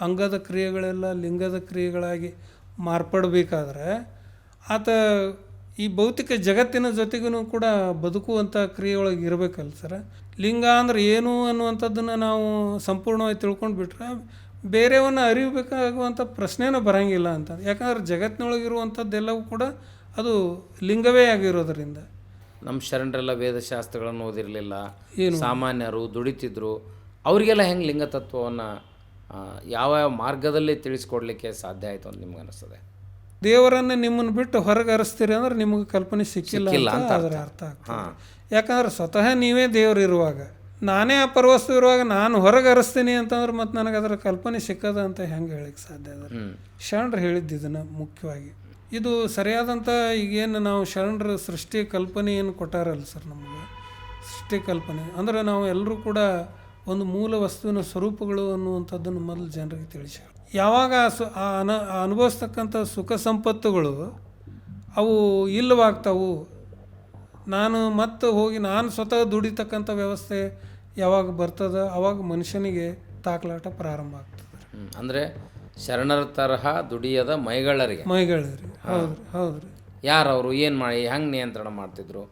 ಅಂಗದ ಕ್ರಿಯೆಗಳೆಲ್ಲ ಲಿಂಗದ ಕ್ರಿಯೆಗಳಾಗಿ ಮಾರ್ಪಡಬೇಕಾದ್ರೆ ಆತ ಈ ಭೌತಿಕ ಜಗತ್ತಿನ ಜೊತೆಗೂ ಕೂಡ ಬದುಕುವಂಥ ಕ್ರಿಯೆಯೊಳಗೆ ಇರಬೇಕಲ್ಲ ಸರ. ಲಿಂಗ ಅಂದ್ರೆ ಏನು ಅನ್ನುವಂಥದ್ದನ್ನು ನಾವು ಸಂಪೂರ್ಣವಾಗಿ ತಿಳ್ಕೊಂಡು ಬಿಟ್ರೆ ಬೇರೆಯವನ್ನ ಅರಿಯಬೇಕಾಗುವಂಥ ಪ್ರಶ್ನೆನೂ ಬರೋಂಗಿಲ್ಲ ಅಂತ. ಯಾಕಂದ್ರೆ ಜಗತ್ತಿನೊಳಗಿರುವಂಥದ್ದೆಲ್ಲವೂ ಕೂಡ ಅದು ಲಿಂಗವೇ ಆಗಿರೋದರಿಂದ. ನಮ್ಮ ಶರಣರೆಲ್ಲ ವೇದಶಾಸ್ತ್ರಗಳನ್ನು ಓದಿರಲಿಲ್ಲ, ಸಾಮಾನ್ಯರು ದುಡಿತಿದ್ರು. ಅವರಿಗೆಲ್ಲ ಹೆಂಗೆ ಲಿಂಗ ತತ್ವವನ್ನು ಯಾವ ಮಾರ್ಗದಲ್ಲಿ ತಿಳಿಸ್ಕೊಡ್ಲಿಕ್ಕೆ ಸಾಧ್ಯ ಆಯಿತು ಅಂತ ನಿಮ್ಗೆ ಅನಿಸ್ತದೆ? ದೇವರನ್ನೇ ನಿಮ್ಮನ್ನು ಬಿಟ್ಟು ಹೊರಗೆ ಹರಿಸ್ತೀರಿ ಅಂದ್ರೆ ನಿಮಗೆ ಕಲ್ಪನೆ ಸಿಕ್ಕಿಲ್ಲ ಅಂತ ಅದರ ಅರ್ಥ ಆಗ್ತದೆ. ಯಾಕಂದ್ರೆ ಸ್ವತಃ ನೀವೇ ದೇವರು ಇರುವಾಗ, ನಾನೇ ಅಪರವಸ್ತು ಇರುವಾಗ ನಾನು ಹೊರಗೆ ಹರಿಸ್ತೀನಿ ಅಂತಂದ್ರೆ ಮತ್ತು ನನಗೆ ಅದರ ಕಲ್ಪನೆ ಸಿಕ್ಕದ ಅಂತ ಹೆಂಗೆ ಹೇಳಿಕ್ಕೆ ಸಾಧ್ಯ ಅದ? ಶರಣರು ಹೇಳಿದ್ದು ಇದನ್ನು ಮುಖ್ಯವಾಗಿ. ಇದು ಸರಿಯಾದಂಥ ಈಗೇನು ನಾವು ಶರಣರ ಸೃಷ್ಟಿ ಕಲ್ಪನೆ ಏನು ಕೊಟ್ಟಾರಲ್ಲ ಸರ್ ನಮಗೆ, ಸೃಷ್ಟಿ ಕಲ್ಪನೆ ಅಂದರೆ ನಾವು ಎಲ್ಲರೂ ಕೂಡ ಒಂದು ಮೂಲ ವಸ್ತುವಿನ ಸ್ವರೂಪಗಳು ಅನ್ನುವಂಥದ್ದನ್ನು ಮೊದಲು ಜನರಿಗೆ ತಿಳಿಸಿ, ಯಾವಾಗ ಅನುಭವಿಸ್ತಕ್ಕಂಥ ಸುಖ ಸಂಪತ್ತುಗಳು ಅವು ಇಲ್ಲವಾಗ್ತಾವು, ನಾನು ಮತ್ತೆ ಹೋಗಿ ನಾನು ಸ್ವತಃ ದುಡಿತಕ್ಕಂಥ ವ್ಯವಸ್ಥೆ ಯಾವಾಗ ಬರ್ತದೆ ಅವಾಗ ಮನುಷ್ಯನಿಗೆ ತಾಕಲಾಟ ಪ್ರಾರಂಭ ಆಗ್ತದೆ. ಅಂದರೆ ಶರಣರ ತರಹ ದುಡಿಯದ ಮೈಗಳರಿಗೆ ಹೌದ್ರಿ ಹೌದ್ರಿ. ಯಾರು ಅವರು ಏನು ಮಾಡಿ ಹೆಂಗೆ ನಿಯಂತ್ರಣ ಮಾಡ್ತಿದ್ರು?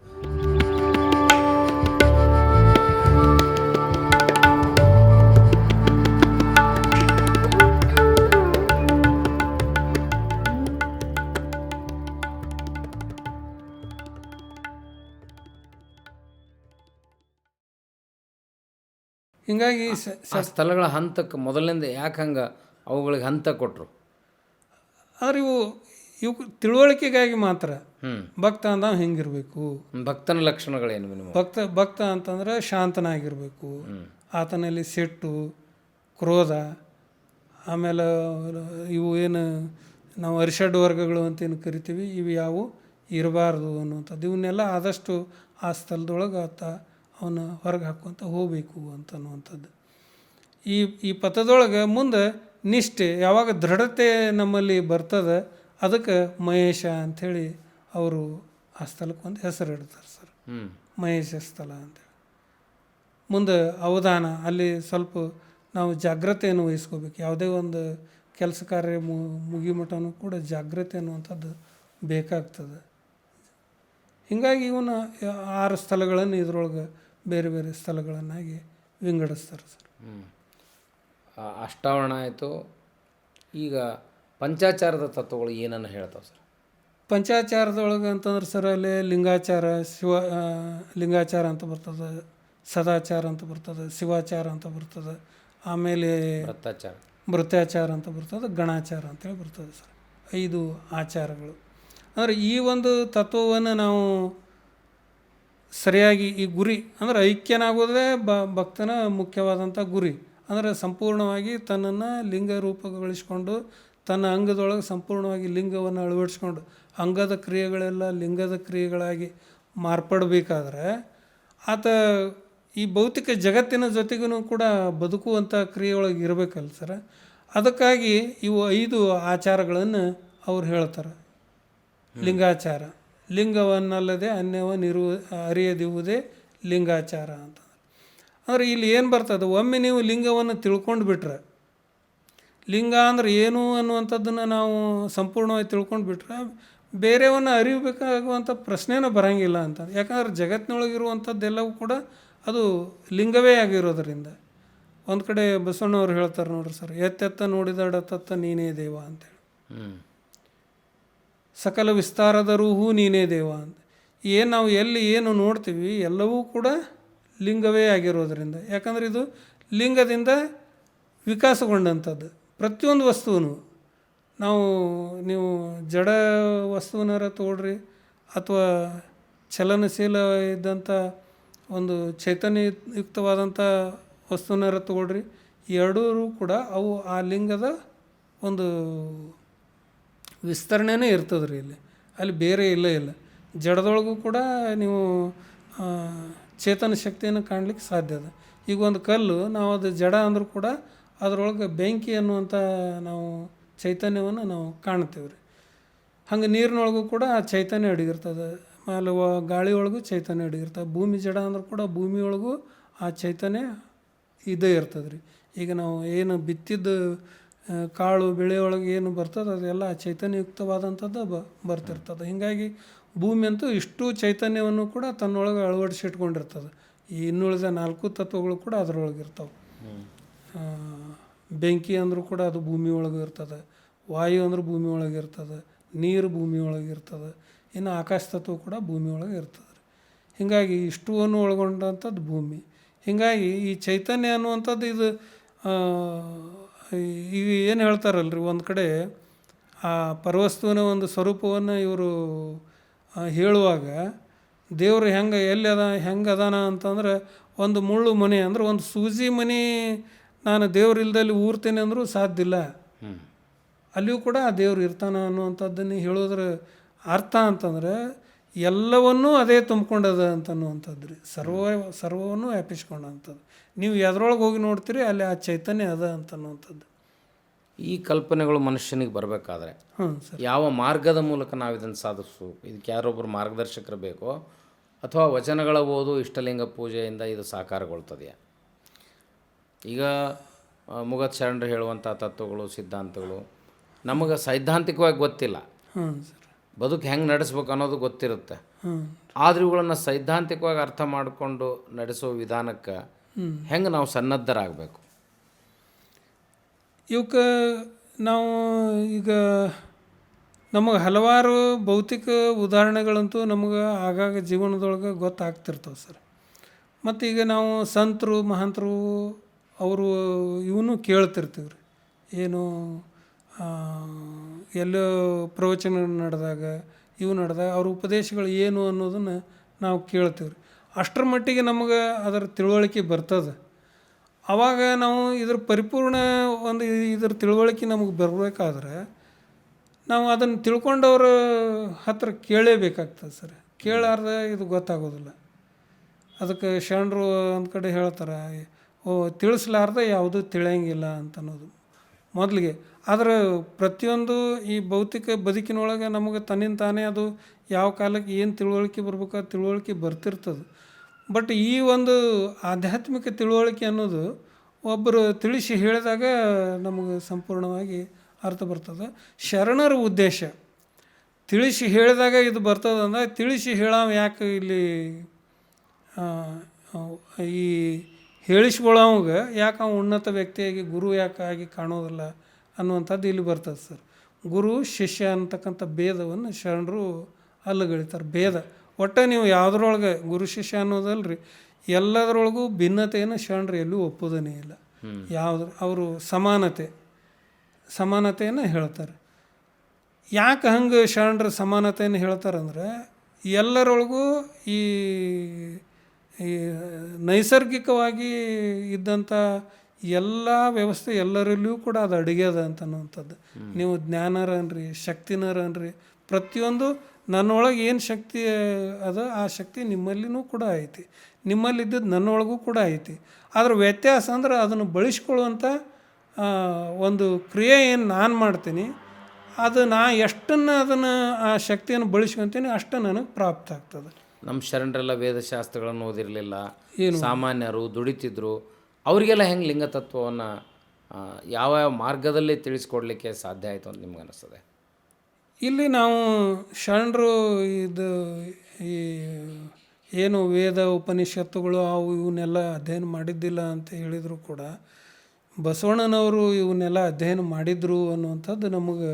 ಹೀಗಾಗಿ ಆ ಸ್ಥಳಗಳ ಹಂತಕ್ಕೆ ಮೊದಲಿಂದ ಯಾಕೆ ಹಂಗೆ ಅವುಗಳಿಗೆ ಹಂತ ಕೊಟ್ಟರು? ಆದರೆ ಇವು ತಿಳುವಳಿಕೆಗಾಗಿ ಮಾತ್ರ. ಭಕ್ತ ಅಂದ ಹಿಂಗಿರಬೇಕು. ಭಕ್ತನ ಲಕ್ಷಣಗಳೇನು? ಭಕ್ತ ಅಂತಂದ್ರೆ ಶಾಂತನಾಗಿರಬೇಕು, ಆತನಲ್ಲಿ ಸಿಟ್ಟು, ಕ್ರೋಧ, ಆಮೇಲೆ ಇವು ಏನು ನಾವು ಅರಿಷಡ್ ವರ್ಗಗಳು ಅಂತೇನು ಕರಿತೀವಿ, ಇವು ಯಾವು ಇರಬಾರ್ದು ಅನ್ನುವಂಥದ್ದು. ಇವನ್ನೆಲ್ಲ ಆದಷ್ಟು ಆ ಸ್ಥಳದೊಳಗೆ ಅವನ್ನ ಹೊರಗೆ ಹಾಕ್ಕೊಂತ ಹೋಗಬೇಕು ಅಂತನ್ನುವಂಥದ್ದು. ಈ ಪಥದೊಳಗೆ ಮುಂದೆ ನಿಷ್ಠೆ ಯಾವಾಗ ದೃಢತೆ ನಮ್ಮಲ್ಲಿ ಬರ್ತದೆ, ಅದಕ್ಕೆ ಮಹೇಶ ಅಂಥೇಳಿ ಅವರು ಆ ಸ್ಥಳಕ್ಕೆ ಒಂದು ಹೆಸರು ಇಡ್ತಾರೆ ಸರ್, ಮಹೇಶ ಸ್ಥಳ ಅಂತೇಳಿ. ಮುಂದೆ ಅವಧಾನ, ಅಲ್ಲಿ ಸ್ವಲ್ಪ ನಾವು ಜಾಗ್ರತೆಯನ್ನು ವಹಿಸ್ಕೋಬೇಕು. ಯಾವುದೇ ಒಂದು ಕೆಲಸ ಕಾರ್ಯ ಮುಗಿಮಟನೂ ಕೂಡ ಜಾಗ್ರತೆ ಅನ್ನುವಂಥದ್ದು ಬೇಕಾಗ್ತದೆ. ಹೀಗಾಗಿ ಇವನ್ನ 6 ಸ್ಥಳಗಳನ್ನು ಇದರೊಳಗೆ ಬೇರೆ ಬೇರೆ ಸ್ಥಳಗಳನ್ನಾಗಿ ವಿಂಗಡಿಸ್ತಾರೆ ಸರ್. ಅಷ್ಟಾವರಣ ಆಯಿತು. ಈಗ ಪಂಚಾಚಾರದ ತತ್ವಗಳು ಏನನ್ನು ಹೇಳ್ತಾವೆ ಸರ್? ಪಂಚಾಚಾರದೊಳಗೆ ಅಂತಂದ್ರೆ ಸರ್ ಅಲ್ಲಿ ಲಿಂಗಾಚಾರ, ಲಿಂಗಾಚಾರ ಅಂತ ಬರ್ತದೆ, ಸದಾಚಾರ ಅಂತ ಬರ್ತದೆ, ಶಿವಾಚಾರ ಅಂತ ಬರ್ತದೆ, ಆಮೇಲೆ ಭೃತ್ಯಾಚಾರ ಅಂತ ಬರ್ತದೆ, ಗಣಾಚಾರ ಅಂತೇಳಿ ಬರ್ತದೆ ಸರ್. 5 ಆಚಾರಗಳು. ಅಂದರೆ ಈ ಒಂದು ತತ್ವವನ್ನು ನಾವು ಸರಿಯಾಗಿ ಈ ಗುರಿ ಅಂದರೆ ಐಕ್ಯನಾಗೋದೇ ಭಕ್ತನ ಮುಖ್ಯವಾದಂಥ ಗುರಿ. ಅಂದರೆ ಸಂಪೂರ್ಣವಾಗಿ ತನ್ನನ್ನು ಲಿಂಗ ರೂಪಗೊಳಿಸ್ಕೊಂಡು ತನ್ನ ಅಂಗದೊಳಗೆ ಸಂಪೂರ್ಣವಾಗಿ ಲಿಂಗವನ್ನು ಅಳವಡಿಸ್ಕೊಂಡು ಅಂಗದ ಕ್ರಿಯೆಗಳೆಲ್ಲ ಲಿಂಗದ ಕ್ರಿಯೆಗಳಾಗಿ ಮಾರ್ಪಡಬೇಕಾದ್ರೆ ಆತ ಈ ಭೌತಿಕ ಜಗತ್ತಿನ ಜೊತೆಗೂ ಕೂಡ ಬದುಕುವಂಥ ಕ್ರಿಯೆಯೊಳಗೆ ಇರಬೇಕಲ್ಲ ಸರ. ಅದಕ್ಕಾಗಿ ಇವು 5 ಆಚಾರಗಳನ್ನು ಅವ್ರು ಹೇಳ್ತಾರೆ. ಲಿಂಗಾಚಾರ, ಲಿಂಗವನ್ನಲ್ಲದೆ ಅರಿಯದಿರುವುದೇ ಲಿಂಗಾಚಾರ ಅಂತ. ಅಂದರೆ ಇಲ್ಲಿ ಏನು ಬರ್ತದೆ, ಒಮ್ಮೆ ನೀವು ಲಿಂಗವನ್ನು ತಿಳ್ಕೊಂಡು ಬಿಟ್ರೆ, ಲಿಂಗ ಅಂದ್ರೆ ಏನು ಅನ್ನುವಂಥದ್ದನ್ನು ನಾವು ಸಂಪೂರ್ಣವಾಗಿ ತಿಳ್ಕೊಂಡು ಬಿಟ್ರೆ ಬೇರೆಯವನ್ನ ಅರಿಯಬೇಕಾಗುವಂಥ ಪ್ರಶ್ನೆನೂ ಬರೋಂಗಿಲ್ಲ ಅಂತ. ಯಾಕಂದ್ರೆ ಜಗತ್ತಿನೊಳಗಿರುವಂಥದ್ದೆಲ್ಲವೂ ಕೂಡ ಅದು ಲಿಂಗವೇ ಆಗಿರೋದರಿಂದ. ಒಂದು ಕಡೆ ಬಸವಣ್ಣವ್ರು ಹೇಳ್ತಾರೆ ನೋಡ್ರಿ ಸರ್, ಎತ್ತೆತ್ತ ನೋಡಿದಡತತ್ತ ನೀನೇ ದೇವ ಅಂತೇಳಿ, ಸಕಲ ವಿಸ್ತಾರದ ರೂಹು ನೀನೇ ದೇವ ಅಂತ. ಏನು ನಾವು ಎಲ್ಲಿ ಏನು ನೋಡ್ತೀವಿ ಎಲ್ಲವೂ ಕೂಡ ಲಿಂಗವೇ ಆಗಿರೋದರಿಂದ. ಯಾಕಂದರೆ ಇದು ಲಿಂಗದಿಂದ ವಿಕಾಸಗೊಂಡಂಥದ್ದು. ಪ್ರತಿಯೊಂದು ವಸ್ತುವೂ ನೀವು ಜಡ ವಸ್ತುವನ್ನಾರ ತಗೊಳ್ರಿ ಅಥವಾ ಚಲನಶೀಲ ಇದ್ದಂಥ ಒಂದು ಚೈತನ್ಯಯುಕ್ತವಾದಂಥ ವಸ್ತುವನ್ನಾರ ತಗೊಳ್ರಿ, ಎರಡೂ ಕೂಡ ಅವು ಆ ಲಿಂಗದ ಒಂದು ವಿಸ್ತರಣೆನೇ ಇರ್ತದೆ ರೀ. ಅಲ್ಲಿ ಬೇರೆ ಇಲ್ಲ. ಜಡದೊಳಗೂ ಕೂಡ ನೀವು ಚೇತನ ಶಕ್ತಿಯನ್ನು ಕಾಣಲಿಕ್ಕೆ ಸಾಧ್ಯ ಅದ. ಈಗ ಒಂದು ಕಲ್ಲು ನಾವು ಅದು ಜಡ ಅಂದರೂ ಕೂಡ ಅದರೊಳಗೆ ಬೆಂಕಿ ಅನ್ನುವಂಥ ನಾವು ಚೈತನ್ಯವನ್ನು ನಾವು ಕಾಣ್ತೀವಿ ರೀ. ಹಂಗೆ ನೀರಿನೊಳಗೂ ಕೂಡ ಆ ಚೈತನ್ಯ ಅಡಗಿರ್ತದೆ, ಆಮೇಲೆ ಗಾಳಿಯೊಳಗೂ ಚೈತನ್ಯ ಅಡಗಿರ್ತದೆ. ಭೂಮಿ ಜಡ ಅಂದರೂ ಕೂಡ ಭೂಮಿಯೊಳಗೂ ಆ ಚೈತನ್ಯ ಇದೇ ಇರ್ತದೆ ರೀ. ಈಗ ನಾವು ಏನು ಬಿತ್ತಿದ್ದು ಕಾಳು ಬೆಳೆಯೊಳಗೆ ಏನು ಬರ್ತದೆ ಅದೆಲ್ಲ ಚೈತನ್ಯಯುಕ್ತವಾದಂಥದ್ದು ಬರ್ತಿರ್ತದೆ. ಹೀಗಾಗಿ ಭೂಮಿ ಅಂತೂ ಇಷ್ಟು ಚೈತನ್ಯವನ್ನು ಕೂಡ ತನ್ನೊಳಗೆ ಅಳವಡಿಸಿಟ್ಕೊಂಡಿರ್ತದೆ. ಈ ಇನ್ನುಳಿದ 4 ತತ್ವಗಳು ಕೂಡ ಅದರೊಳಗೆ ಇರ್ತವೆ. ಬೆಂಕಿ ಅಂದರೂ ಕೂಡ ಅದು ಭೂಮಿ ಒಳಗೆ ಇರ್ತದೆ, ವಾಯು ಅಂದ್ರೆ ಭೂಮಿ ಒಳಗೆ ಇರ್ತದೆ, ನೀರು ಭೂಮಿ ಒಳಗೆ ಇರ್ತದೆ, ಇನ್ನು ಆಕಾಶ ತತ್ವ ಕೂಡ ಭೂಮಿ ಒಳಗೆ ಇರ್ತದೆ. ಹೀಗಾಗಿ ಇಷ್ಟುವನ್ನು ಒಳಗೊಂಡಂಥದ್ದು ಭೂಮಿ. ಹೀಗಾಗಿ ಈ ಚೈತನ್ಯ ಅನ್ನುವಂಥದ್ದು ಇದು ಈಗ ಏನು ಹೇಳ್ತಾರಲ್ರಿ, ಒಂದು ಕಡೆ ಆ ಪರವಸ್ತುವಿನ ಒಂದು ಸ್ವರೂಪವನ್ನು ಇವರು ಹೇಳುವಾಗ ದೇವರು ಹೆಂಗೆ ಅದಾನ ಅಂತಂದ್ರೆ, ಒಂದು ಮುಳ್ಳು ಮನೆ ಅಂದ್ರೆ ಒಂದು ಸೂಜಿ ಮನೆ ನಾನು ದೇವ್ರು ಇಲ್ದಲ್ಲಿ ಊರ್ತೀನಿ ಅಂದರೂ ಸಾಧ್ಯ ಇಲ್ಲ. ಅಲ್ಲಿಯೂ ಕೂಡ ದೇವ್ರು ಇರ್ತಾನ ಅನ್ನುವಂಥದ್ದನ್ನು ಹೇಳೋದ್ರ ಅರ್ಥ ಅಂತಂದ್ರೆ ಎಲ್ಲವನ್ನೂ ಅದೇ ತುಂಬ್ಕೊಂಡದ ಅಂತನ್ನುವಂಥದ್ದು ರೀ. ಸರ್ವವನ್ನು ವ್ಯಾಪಿಸ್ಕೊಂಡಂಥದ್ದು. ನೀವು ಎದ್ರೊಳಗೆ ಹೋಗಿ ನೋಡ್ತೀರಿ ಅಲ್ಲಿ ಆ ಚೈತನ್ಯ ಅದ ಅಂತನ್ನುವಂಥದ್ದು. ಈ ಕಲ್ಪನೆಗಳು ಮನುಷ್ಯನಿಗೆ ಬರಬೇಕಾದ್ರೆ ಯಾವ ಮಾರ್ಗದ ಮೂಲಕ ನಾವು ಇದನ್ನು ಸಾಧಿಸು? ಇದಕ್ಕೆ ಯಾರೊಬ್ಬರು ಮಾರ್ಗದರ್ಶಕರು ಬೇಕೋ ಅಥವಾ ವಚನಗಳ ಓದು ಇಷ್ಟಲಿಂಗ ಪೂಜೆಯಿಂದ ಇದು ಸಾಕಾರಗೊಳ್ತದೆಯಾ? ಈಗ ಮುಗತ್ ಶರಣರು ಹೇಳುವಂಥ ತತ್ವಗಳು, ಸಿದ್ಧಾಂತಗಳು ನಮಗೆ ಸೈದ್ಧಾಂತಿಕವಾಗಿ ಗೊತ್ತಿಲ್ಲ, ಬದುಕು ಹೆಂಗೆ ನಡೆಸ್ಬೇಕು ಅನ್ನೋದು ಗೊತ್ತಿರುತ್ತೆ. ಆದ್ರೆ ಇವುಗಳನ್ನು ಸೈದ್ಧಾಂತಿಕವಾಗಿ ಅರ್ಥ ಮಾಡಿಕೊಂಡು ನಡೆಸೋ ವಿಧಾನಕ್ಕೆ ಹೆಂಗೆ ನಾವು ಸನ್ನದ್ಧರಾಗಬೇಕು? ಇವಕ್ಕೆ ನಾವು ಈಗ ನಮಗೆ ಹಲವಾರು ಭೌತಿಕ ಉದಾಹರಣೆಗಳಂತೂ ನಮಗೆ ಆಗಾಗ ಜೀವನದೊಳಗೆ ಗೊತ್ತಾಗ್ತಿರ್ತವೆ ಸರ್. ಮತ್ತು ಈಗ ನಾವು ಸಂತರು ಮಹಾಂತರು ಅವರು ಇವನು ಕೇಳ್ತಿರ್ತೀವಿ ರೀ. ಏನು ಎಲ್ಲೋ ಪ್ರವಚನ ನಡೆದಾಗ ಅವ್ರ ಉಪದೇಶಗಳು ಏನು ಅನ್ನೋದನ್ನು ನಾವು ಕೇಳ್ತೀವಿ ರೀ. ಅಷ್ಟರ ಮಟ್ಟಿಗೆ ನಮಗೆ ಅದರ ತಿಳುವಳಿಕೆ ಬರ್ತದೆ. ಆವಾಗ ನಾವು ಇದ್ರ ಪರಿಪೂರ್ಣ ಒಂದು ಇದ್ರ ತಿಳುವಳಿಕೆ ನಮಗೆ ಬರಬೇಕಾದ್ರೆ ನಾವು ಅದನ್ನು ತಿಳ್ಕೊಂಡವ್ರ ಹತ್ರ ಕೇಳಲೇಬೇಕಾಗ್ತದೆ ಸರ್. ಕೇಳಾರ್ದೆ ಇದು ಗೊತ್ತಾಗೋದಿಲ್ಲ. ಅದಕ್ಕೆ ಶರಣರು ಒಂದು ಕಡೆ ಹೇಳ್ತಾರೆ, ತಿಳಿಸ್ಲಾರ್ದೆ ಯಾವುದೂ ತಿಳಿಯಂಗಿಲ್ಲ ಅಂತನ್ನೋದು ಮೊದಲಿಗೆ. ಆದರೆ ಪ್ರತಿಯೊಂದು ಈ ಭೌತಿಕ ಬದುಕಿನೊಳಗೆ ನಮಗೆ ತನ್ನಿಂದ ತಾನೇ ಅದು ಯಾವ ಕಾಲಕ್ಕೆ ಏನು ತಿಳುವಳಿಕೆ ಬರ್ಬೇಕು ಆ ತಿಳುವಳಿಕೆ ಬರ್ತಿರ್ತದೆ. ಬಟ್ ಈ ಒಂದು ಆಧ್ಯಾತ್ಮಿಕ ತಿಳುವಳಿಕೆ ಅನ್ನೋದು ಒಬ್ಬರು ತಿಳಿಸಿ ಹೇಳಿದಾಗ ನಮಗೆ ಸಂಪೂರ್ಣವಾಗಿ ಅರ್ಥ ಬರ್ತದೆ. ಶರಣರ ಉದ್ದೇಶ ತಿಳಿಸಿ ಹೇಳಿದಾಗ ಇದು ಬರ್ತದೆ ಅಂದ್ರೆ, ತಿಳಿಸಿ ಹೇಳಾವ ಯಾಕೆ ಇಲ್ಲಿ ಈ ಹೇಳಿಸ್ಕೊಳ್ಳೋವಾಗ ಯಾಕೆ ಅವ ಉನ್ನತ ವ್ಯಕ್ತಿಯಾಗಿ ಗುರು ಯಾಕೆ ಆಗಿ ಕಾಣೋದಿಲ್ಲ ಅನ್ನುವಂಥದ್ದು ಇಲ್ಲಿ ಬರ್ತದೆ ಸರ್. ಗುರು ಶಿಷ್ಯ ಅಂತಕ್ಕಂಥ ಭೇದವನ್ನು ಶರಣರು ಅಲ್ಲಗಳಿತಾರೆ. ಭೇದ ಒಟ್ಟು ನೀವು ಯಾವುದ್ರೊಳಗೆ ಗುರು ಶಿಷ್ಯ ಅನ್ನೋದಲ್ರಿ, ಎಲ್ಲದರೊಳಗೂ ಭಿನ್ನತೆಯನ್ನು ಶರಣರು ಎಲ್ಲೂ ಒಪ್ಪೋದನೇ ಇಲ್ಲ. ಅವರು ಸಮಾನತೆಯನ್ನು ಹೇಳ್ತಾರೆ. ಯಾಕೆ ಹಂಗೆ ಶರಣರು ಸಮಾನತೆಯನ್ನು ಹೇಳ್ತಾರಂದ್ರೆ, ಎಲ್ಲರೊಳಗೂ ಈ ನೈಸರ್ಗಿಕವಾಗಿ ಇದ್ದಂಥ ಎಲ್ಲ ವ್ಯವಸ್ಥೆ ಎಲ್ಲರಲ್ಲಿಯೂ ಕೂಡ ಅದು ಅಡುಗೆದ ಅಂತನ್ನುವಂಥದ್ದು. ನೀವು ಜ್ಞಾನರ ಅನ್ರಿ, ಶಕ್ತಿನರ ಅನ್ರಿ, ಪ್ರತಿಯೊಂದು ನನ್ನೊಳಗೆ ಏನು ಶಕ್ತಿ ಅದ ಆ ಶಕ್ತಿ ನಿಮ್ಮಲ್ಲಿನೂ ಕೂಡ ಐತಿ, ನಿಮ್ಮಲ್ಲಿದ್ದದ್ದು ನನ್ನೊಳಗೂ ಕೂಡ ಐತಿ. ಅದ್ರ ವ್ಯತ್ಯಾಸ ಅಂದ್ರೆ ಅದನ್ನು ಬಳಸ್ಕೊಳ್ಳುವಂಥ ಒಂದು ಕ್ರಿಯೆ ಏನು ನಾನು ಮಾಡ್ತೀನಿ, ಅದು ನಾ ಎಷ್ಟನ್ನು ಅದನ್ನು ಆ ಶಕ್ತಿಯನ್ನು ಬಳಸ್ಕೊತೀನಿ ಅಷ್ಟು ನನಗೆ ಪ್ರಾಪ್ತ ಆಗ್ತದೆ. ನಮ್ಮ ಶರಣರೆಲ್ಲ ವೇದಶಾಸ್ತ್ರಗಳನ್ನು ಓದಿರಲಿಲ್ಲ, ಸಾಮಾನ್ಯರು ದುಡಿತಿದ್ರು, ಅವರಿಗೆಲ್ಲ ಹೆಂಗೆ ಲಿಂಗತತ್ವವನ್ನು ಯಾವ ಮಾರ್ಗದಲ್ಲಿ ತಿಳಿಸ್ಕೊಡ್ಲಿಕ್ಕೆ ಸಾಧ್ಯ ಆಯಿತು ಅಂತ ನಿಮ್ಗೆ ಅನಿಸ್ತದೆ? ಇಲ್ಲಿ ನಾವು ಶರಣರು ಇದು ಈ ಏನು ವೇದ ಉಪನಿಷತ್ತುಗಳು ಅವು ಇವನ್ನೆಲ್ಲ ಅಧ್ಯಯನ ಮಾಡಿದ್ದಿಲ್ಲ ಅಂತ ಹೇಳಿದರು ಕೂಡ ಬಸವಣ್ಣನವರು ಇವನ್ನೆಲ್ಲ ಅಧ್ಯಯನ ಮಾಡಿದ್ರು ಅನ್ನುವಂಥದ್ದು ನಮಗೆ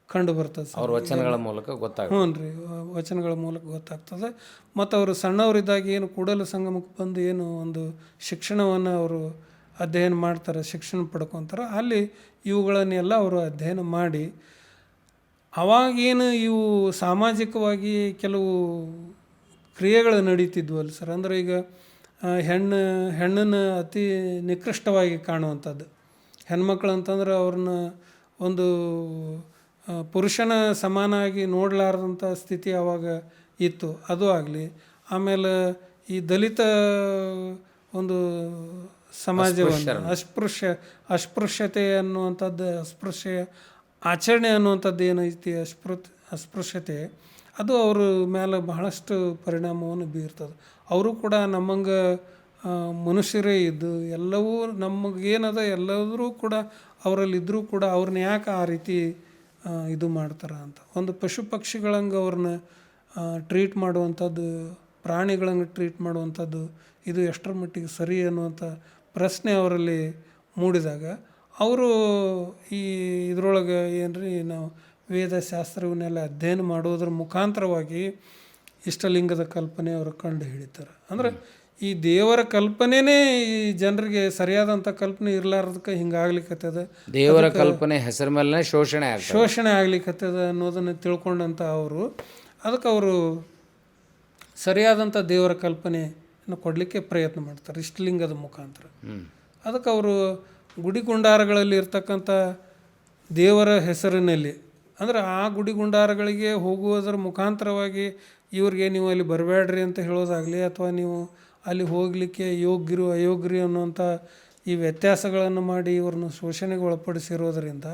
ಕಂಡು ಬರ್ತದೆ. ಅವ್ರ ವಚನಗಳ ಮೂಲಕ ಗೊತ್ತಾಗ್ತದೆ. ಹ್ಞೂ ರೀ, ವಚನಗಳ ಮೂಲಕ ಗೊತ್ತಾಗ್ತದೆ. ಮತ್ತು ಅವರು ಸಣ್ಣವರಿದ್ದಾಗ ಏನು ಕೂಡಲ ಸಂಗಮಕ್ಕೆ ಬಂದು ಏನು ಒಂದು ಶಿಕ್ಷಣವನ್ನು ಅವರು ಅಧ್ಯಯನ ಮಾಡ್ತಾರೆ, ಶಿಕ್ಷಣ ಪಡ್ಕೊತಾರೆ, ಅಲ್ಲಿ ಇವುಗಳನ್ನೆಲ್ಲ ಅವರು ಅಧ್ಯಯನ ಮಾಡಿ ಅವಾಗೇನು ಇವು ಸಾಮಾಜಿಕವಾಗಿ ಕೆಲವು ಕ್ರಿಯೆಗಳು ನಡೀತಿದ್ವಲ್ಲ ಸರ್. ಅಂದರೆ ಈಗ ಹೆಣ್ಣನ್ನು ಅತಿ ನಿಕೃಷ್ಟವಾಗಿ ಕಾಣುವಂಥದ್ದು, ಹೆಣ್ಮಕ್ಳು ಅಂತಂದ್ರೆ ಅವ್ರನ್ನ ಒಂದು ಪುರುಷನ ಸಮಾನಾಗಿ ನೋಡಲಾರ್ದಂಥ ಸ್ಥಿತಿ ಆವಾಗ ಇತ್ತು, ಅದು ಆಗಲಿ. ಆಮೇಲೆ ಈ ದಲಿತ ಒಂದು ಸಮಾಜವನ್ನು ಅಸ್ಪೃಶ್ಯತೆ ಅನ್ನುವಂಥದ್ದು, ಅಸ್ಪೃಶ್ಯ ಆಚರಣೆ ಅನ್ನುವಂಥದ್ದು ಏನೈತಿ, ಅಸ್ಪೃಶ್ಯತೆ, ಅದು ಅವ್ರ ಮೇಲೆ ಬಹಳಷ್ಟು ಪರಿಣಾಮವನ್ನು ಬೀರ್ತದೆ. ಅವರು ಕೂಡ ನಮ್ಮಂಗೆ ಮನುಷ್ಯರೇ ಇದ್ದು ಎಲ್ಲವೂ ನಮಗೇನದ ಎಲ್ಲದರೂ ಕೂಡ ಅವರಲ್ಲಿದ್ದರೂ ಕೂಡ ಅವ್ರನ್ನ ಯಾಕೆ ಆ ರೀತಿ ಇದು ಮಾಡ್ತಾರೆ ಅಂತ. ಒಂದು ಪಶು ಪಕ್ಷಿಗಳಂಗೆ ಅವ್ರನ್ನ ಟ್ರೀಟ್ ಮಾಡುವಂಥದ್ದು, ಪ್ರಾಣಿಗಳಂಗೆ ಟ್ರೀಟ್ ಮಾಡುವಂಥದ್ದು ಇದು ಎಷ್ಟರ ಮಟ್ಟಿಗೆ ಸರಿ ಅನ್ನುವಂಥ ಪ್ರಶ್ನೆ ಅವರಲ್ಲಿ ಮೂಡಿದಾಗ ಅವರು ಈ ಇದರೊಳಗೆ ಏನ್ರಿ ನಾವು ವೇದಶಾಸ್ತ್ರ ಇವನ್ನೆಲ್ಲ ಅಧ್ಯಯನ ಮಾಡೋದ್ರ ಮುಖಾಂತರವಾಗಿ ಇಷ್ಟಲಿಂಗದ ಕಲ್ಪನೆ ಅವರು ಕಂಡು ಹಿಡಿತಾರೆ. ಅಂದರೆ ಈ ದೇವರ ಕಲ್ಪನೆನೇ ಈ ಜನರಿಗೆ ಸರಿಯಾದಂಥ ಕಲ್ಪನೆ ಇರಲಾರ್ದಕ್ಕೆ ಹಿಂಗಾಗ್ಲಿಕ್ಕತ್ತದ, ದೇವರ ಕಲ್ಪನೆ ಹೆಸರ ಮೇಲೆ ಶೋಷಣೆ ಆಗ್ಲಿಕ್ಕತ್ತದ ಅನ್ನೋದನ್ನು ತಿಳ್ಕೊಂಡಂಥ ಅವರು ಅದಕ್ಕೆ ಅವರು ಸರಿಯಾದಂಥ ದೇವರ ಕಲ್ಪನೆಯನ್ನು ಕೊಡಲಿಕ್ಕೆ ಪ್ರಯತ್ನ ಮಾಡ್ತಾರೆ ಇಷ್ಟಲಿಂಗದ ಮುಖಾಂತರ. ಅದಕ್ಕೆ ಅವರು ಗುಡಿ ಗುಂಡಾರಗಳಲ್ಲಿ ಇರ್ತಕ್ಕಂಥ ದೇವರ ಹೆಸರಿನಲ್ಲಿ, ಅಂದರೆ ಆ ಗುಡಿ ಗುಂಡಾರಗಳಿಗೆ ಹೋಗುವುದರ ಮುಖಾಂತರವಾಗಿ ಇವ್ರಿಗೆ ನೀವು ಅಲ್ಲಿ ಬರಬೇಡ್ರಿ ಅಂತ ಹೇಳೋದಾಗಲಿ, ಅಥವಾ ನೀವು ಅಲ್ಲಿ ಹೋಗಲಿಕ್ಕೆ ಯೋಗ್ಯರು ಅಯೋಗ್ಯರು ಅನ್ನುವಂಥ ಈ ವ್ಯತ್ಯಾಸಗಳನ್ನು ಮಾಡಿ ಇವ್ರನ್ನ ಶೋಷಣೆಗೆ ಒಳಪಡಿಸಿರೋದರಿಂದ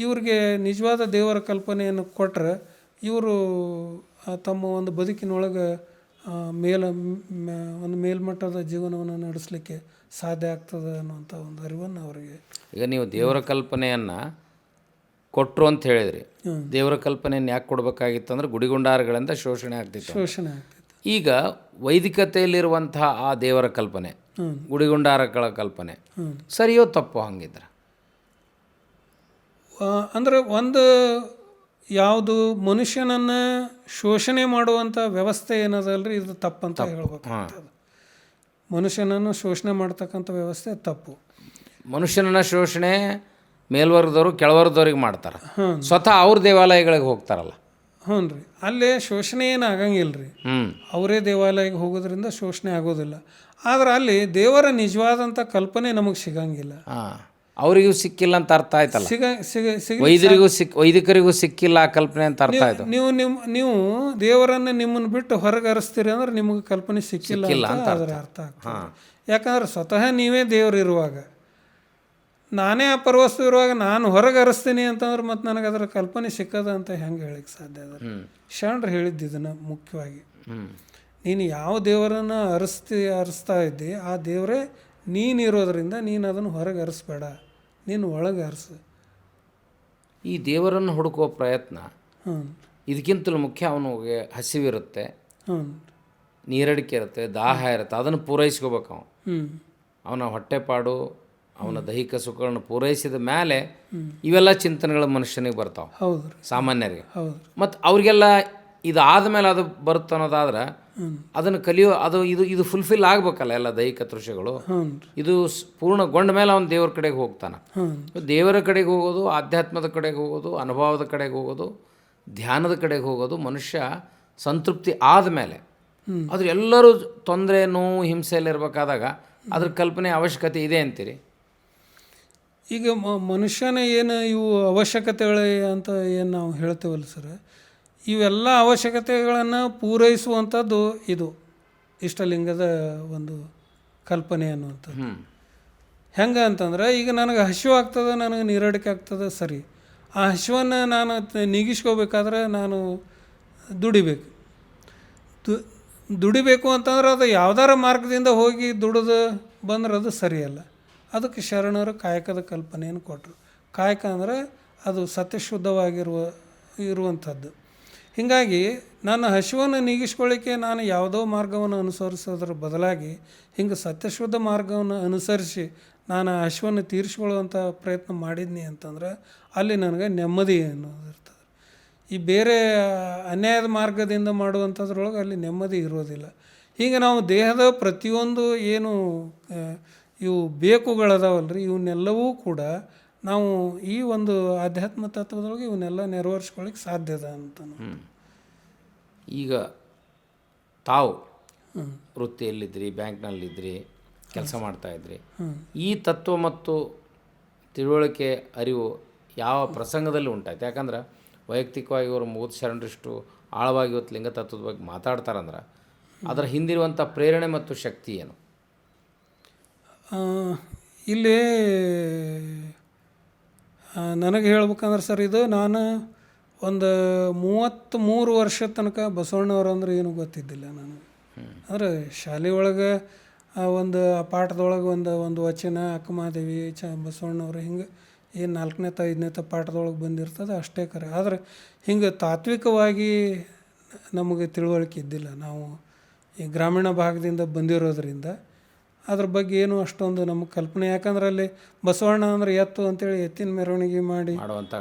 ಇವ್ರಿಗೆ ನಿಜವಾದ ದೇವರ ಕಲ್ಪನೆಯನ್ನು ಕೊಟ್ಟರೆ ಇವರು ತಮ್ಮ ಒಂದು ಬದುಕಿನೊಳಗೆ ಒಂದು ಮೇಲ್ಮಟ್ಟದ ಜೀವನವನ್ನು ನಡೆಸಲಿಕ್ಕೆ ಸಾಧ್ಯ ಆಗ್ತದೆ ಅನ್ನುವಂಥ ಒಂದು ಅರಿವನ್ನು ಅವರಿಗೆ. ಈಗ ನೀವು ದೇವರ ಕಲ್ಪನೆಯನ್ನು ಕೊಟ್ಟರು ಅಂತ ಹೇಳಿದ್ರಿ. ದೇವರ ಕಲ್ಪನೆಯನ್ನು ಯಾಕೆ ಕೊಡಬೇಕಾಗಿತ್ತು ಅಂದರೆ ಗುಡಿಗುಂಡಾರಗಳಿಂದ ಶೋಷಣೆ ಆಗ್ತಿತ್ತು. ಈಗ ವೈದಿಕತೆಯಲ್ಲಿರುವಂತಹ ಆ ದೇವರ ಕಲ್ಪನೆ, ಗುಡಿಗುಂಡಾರಗಳ ಕಲ್ಪನೆ ಸರಿಯೋ ತಪ್ಪೋ ಹಂಗಿದ್ರೆ? ಅಂದರೆ ಒಂದು ಯಾವುದು ಮನುಷ್ಯನನ್ನು ಶೋಷಣೆ ಮಾಡುವಂಥ ವ್ಯವಸ್ಥೆ ಏನದಲ್ರಿ ಇದು ತಪ್ಪಂತ ಹೇಳ್ಬೇಕಾಗ್ತದೆ. ಮನುಷ್ಯನನ್ನು ಶೋಷಣೆ ಮಾಡ್ತಕ್ಕಂಥ ವ್ಯವಸ್ಥೆ ತಪ್ಪು. ಮನುಷ್ಯನನ್ನು ಶೋಷಣೆ ಮೇಲ್ವರ್ಗದವರು ಕೆಳವರ್ಗದವ್ರಿಗೆ ಮಾಡ್ತಾರೆ, ಸ್ವತಃ ಅವ್ರ ದೇವಾಲಯಗಳಿಗೆ ಹೋಗ್ತಾರಲ್ಲ. ಹ್ಞೂ ರೀ, ಅಲ್ಲೇ ಶೋಷಣೆ ಏನು ಆಗಂಗಿಲ್ಲ ರೀ. ಅವರೇ ದೇವಾಲಯಕ್ಕೆ ಹೋಗೋದ್ರಿಂದ ಶೋಷಣೆ ಆಗೋದಿಲ್ಲ. ಆದ್ರೆ ಅಲ್ಲಿ ದೇವರ ನಿಜವಾದಂಥ ಕಲ್ಪನೆ ನಮಗೆ ಸಿಗಂಗಿಲ್ಲ. ಅವರಿಗೂ ಸಿಕ್ಕಿಲ್ಲ ಅಂತ ಅರ್ಥ ಆಯ್ತಲ್ಲ, ವೈದಿಕರಿಗೂ ಸಿಕ್ಕಿಲ್ಲ ಆ ಕಲ್ಪನೆ ಅಂತ ಅರ್ಥ ಆಯ್ತು. ನೀವು ದೇವರನ್ನು ನಿಮ್ಮನ್ನು ಬಿಟ್ಟು ಹೊರಗೆ ಹರಿಸ್ತೀರಿ ಅಂದ್ರೆ ನಿಮಗೆ ಕಲ್ಪನೆ ಸಿಕ್ಕಿಲ್ಲ ಅಂತ ಅದರ ಅರ್ಥ ಆಗ್ತದೆ. ಯಾಕಂದ್ರೆ ಸ್ವತಃ ನೀವೇ ದೇವರು ಇರುವಾಗ, ನಾನೇ ಅಪರವಸ್ತು ಇರುವಾಗ ನಾನು ಹೊರಗೆ ಹರಿಸ್ತೀನಿ ಅಂತಂದ್ರೆ ಮತ್ತು ನನಗೆ ಅದರ ಕಲ್ಪನೆ ಸಿಕ್ಕದ ಅಂತ ಹೆಂಗೆ ಹೇಳಿಕ್ಕೆ ಸಾಧ್ಯ ಅದ? ಶರಣರು ಹೇಳಿದ್ದು ಇದನ್ನು ಮುಖ್ಯವಾಗಿ, ನೀನು ಯಾವ ದೇವರನ್ನು ಹರಿಸ್ತಾ ಇದ್ದಿ ಆ ದೇವರೇ ನೀನಿರೋದ್ರಿಂದ ನೀನು ಅದನ್ನು ಹೊರಗೆ ಹರಿಸ್ಬೇಡ, ನೀನು ಒಳಗೆ ಹರಿಸು. ಈ ದೇವರನ್ನು ಹುಡುಕುವ ಪ್ರಯತ್ನ ಇದಕ್ಕಿಂತಲೂ ಮುಖ್ಯ. ಅವನಿಗೆ ಹಸಿವಿರುತ್ತೆ, ನೀರಡಿಕೆ ಇರುತ್ತೆ, ದಾಹ ಇರುತ್ತೆ, ಅದನ್ನು ಪೂರೈಸ್ಕೋಬೇಕು. ಅವನ ಹೊಟ್ಟೆಪಾಡು, ಅವನ ದೈಹಿಕ ಸುಖಗಳನ್ನು ಪೂರೈಸಿದ ಮೇಲೆ ಇವೆಲ್ಲ ಚಿಂತನೆಗಳು ಮನುಷ್ಯನಿಗೆ ಬರ್ತಾವೆ, ಸಾಮಾನ್ಯರಿಗೆ. ಮತ್ತು ಅವ್ರಿಗೆಲ್ಲ ಇದಾದ ಮೇಲೆ ಅದು ಬರುತ್ತೆ ಅನ್ನೋದಾದ್ರೆ ಅದನ್ನು ಇದು ಫುಲ್ಫಿಲ್ ಆಗ್ಬೇಕಲ್ಲ ಎಲ್ಲ ದೈಹಿಕ ತೃಷೆಗಳು. ಇದು ಪೂರ್ಣಗೊಂಡ ಮೇಲೆ ಅವನು ದೇವರ ಕಡೆಗೆ ಹೋಗ್ತಾನೆ. ದೇವರ ಕಡೆಗೆ ಹೋಗೋದು, ಆಧ್ಯಾತ್ಮದ ಕಡೆಗೆ ಹೋಗೋದು, ಅನುಭವದ ಕಡೆಗೆ ಹೋಗೋದು, ಧ್ಯಾನದ ಕಡೆಗೆ ಹೋಗೋದು ಮನುಷ್ಯ ಸಂತೃಪ್ತಿ ಆದಮೇಲೆ. ಆದ್ರೆ ಎಲ್ಲರೂ ತೊಂದರೆ, ನೋವು, ಹಿಂಸೆಯಲ್ಲಿರ್ಬೇಕಾದಾಗ ಅದ್ರ ಕಲ್ಪನೆ ಅವಶ್ಯಕತೆ ಇದೆ ಅಂತೀರಿ? ಈಗ ಮನುಷ್ಯನ ಏನು ಇವು ಅವಶ್ಯಕತೆಗಳು ಅಂತ ಏನು ನಾವು ಹೇಳ್ತೇವಲ್ಲ ಸರ್, ಇವೆಲ್ಲ ಅವಶ್ಯಕತೆಗಳನ್ನು ಪೂರೈಸುವಂಥದ್ದು ಇದು ಇಷ್ಟಲಿಂಗದ ಒಂದು ಕಲ್ಪನೆ ಅನ್ನುವಂಥದ್ದು. ಹೆಂಗೆ ಅಂತಂದ್ರೆ, ಈಗ ನನಗೆ ಹಸಿವು ಆಗ್ತದೆ, ನನಗೆ ನೀರಡಿಕೆ ಆಗ್ತದೆ, ಸರಿ. ಆ ಹಸಿವನ್ನು ನಾನು ನೀಗಿಸ್ಕೋಬೇಕಾದ್ರೆ ನಾನು ದುಡಿಬೇಕು ಅಂತಂದ್ರೆ ಅದು ಯಾವ್ದಾರ ಮಾರ್ಗದಿಂದ ಹೋಗಿ ದುಡಿದು ಬಂದ್ರೆ ಅದು ಸರಿಯಲ್ಲ. ಅದಕ್ಕೆ ಶರಣರು ಕಾಯಕದ ಕಲ್ಪನೆಯನ್ನು ಕೊಟ್ಟರು. ಕಾಯಕ ಅಂದರೆ ಅದು ಸತ್ಯಶುದ್ಧವಾಗಿರುವಂಥದ್ದು. ಹೀಗಾಗಿ ನನ್ನ ಹಸಿವನ್ನು ನೀಗಿಸ್ಕೊಳ್ಳಿಕ್ಕೆ ನಾನು ಯಾವುದೋ ಮಾರ್ಗವನ್ನು ಅನುಸರಿಸೋದ್ರ ಬದಲಾಗಿ ಹಿಂಗೆ ಸತ್ಯಶುದ್ಧ ಮಾರ್ಗವನ್ನು ಅನುಸರಿಸಿ ನಾನು ಹಸಿವನ್ನು ತೀರಿಸ್ಕೊಳ್ಳುವಂಥ ಪ್ರಯತ್ನ ಮಾಡಿದ್ನಿ ಅಂತಂದ್ರೆ ಅಲ್ಲಿ ನನಗೆ ನೆಮ್ಮದಿ ಅನ್ನೋದು ಇರ್ತದೆ. ಈ ಬೇರೆ ಅನ್ಯಾಯದ ಮಾರ್ಗದಿಂದ ಮಾಡುವಂಥದ್ರೊಳಗೆ ಅಲ್ಲಿ ನೆಮ್ಮದಿ ಇರೋದಿಲ್ಲ. ಹೀಗೆ ನಾವು ದೇಹದ ಪ್ರತಿಯೊಂದು ಏನು ಇವು ಬೇಕುಗಳದಾವಲ್ರಿ, ಇವನ್ನೆಲ್ಲವೂ ಕೂಡ ನಾವು ಈ ಒಂದು ಆಧ್ಯಾತ್ಮ ತತ್ವದೊಳಗೆ ಇವನ್ನೆಲ್ಲ ನೆರವೇರಿಸ್ಕೊಳ್ಳಿಕ್ಕೆ ಸಾಧ್ಯದ ಅಂತ. ಈಗ ತಾವು ವೃತ್ತಿಯಲ್ಲಿದ್ರಿ, ಬ್ಯಾಂಕ್ನಲ್ಲಿದ್ರಿ, ಕೆಲಸ ಮಾಡ್ತಾಯಿದ್ರಿ. ಈ ತತ್ವ ಮತ್ತು ತಿಳುವಳಿಕೆ ಅರಿವು ಯಾವ ಪ್ರಸಂಗದಲ್ಲಿ ಉಂಟಾಯ್ತು? ಯಾಕಂದ್ರೆ ವೈಯಕ್ತಿಕವಾಗಿ ಇವರು ಮೂರು ಶರಣರಿಷ್ಟು ಆಳವಾಗಿ ಇವತ್ತು ಲಿಂಗ ತತ್ವದ ಬಗ್ಗೆ ಮಾತಾಡ್ತಾರಂದ್ರೆ ಅದರ ಹಿಂದಿರುವಂಥ ಪ್ರೇರಣೆ ಮತ್ತು ಶಕ್ತಿ ಏನು? ಇಲ್ಲಿ ನನಗೆ ಹೇಳ್ಬೇಕಂದ್ರೆ ಸರ್, ಇದು ನಾನು ಒಂದು 33 ವರ್ಷ ತನಕ ಬಸವಣ್ಣವ್ರು ಅಂದ್ರೆ ಏನು ಗೊತ್ತಿದ್ದಿಲ್ಲ ನನಗೆ. ಅಂದರೆ ಶಾಲೆ ಒಳಗೆ ಒಂದು ಆ ಪಾಠದೊಳಗೆ ಒಂದು ವಚನ ಅಕ್ಕಮಹಾದೇವಿ ಬಸವಣ್ಣವ್ರು ಹಿಂಗೆ ಏನು 4ನೇತ 5ನೇತ ಪಾಠದೊಳಗೆ ಬಂದಿರ್ತದೆ ಅಷ್ಟೇ ಖರೆ. ಆದರೆ ಹಿಂಗೆ ತಾತ್ವಿಕವಾಗಿ ನಮಗೆ ತಿಳುವಳಿಕೆ ಇದ್ದಿಲ್ಲ. ನಾವು ಈ ಗ್ರಾಮೀಣ ಭಾಗದಿಂದ ಬಂದಿರೋದ್ರಿಂದ ಅದ್ರ ಬಗ್ಗೆ ಏನು ಅಷ್ಟೊಂದು ನಮಗೆ ಕಲ್ಪನೆ. ಯಾಕಂದ್ರೆ ಅಲ್ಲಿ ಬಸವಣ್ಣ ಅಂದ್ರೆ ಎತ್ತು ಅಂತೇಳಿ ಎತ್ತಿನ ಮೆರವಣಿಗೆ ಮಾಡುವಂಥ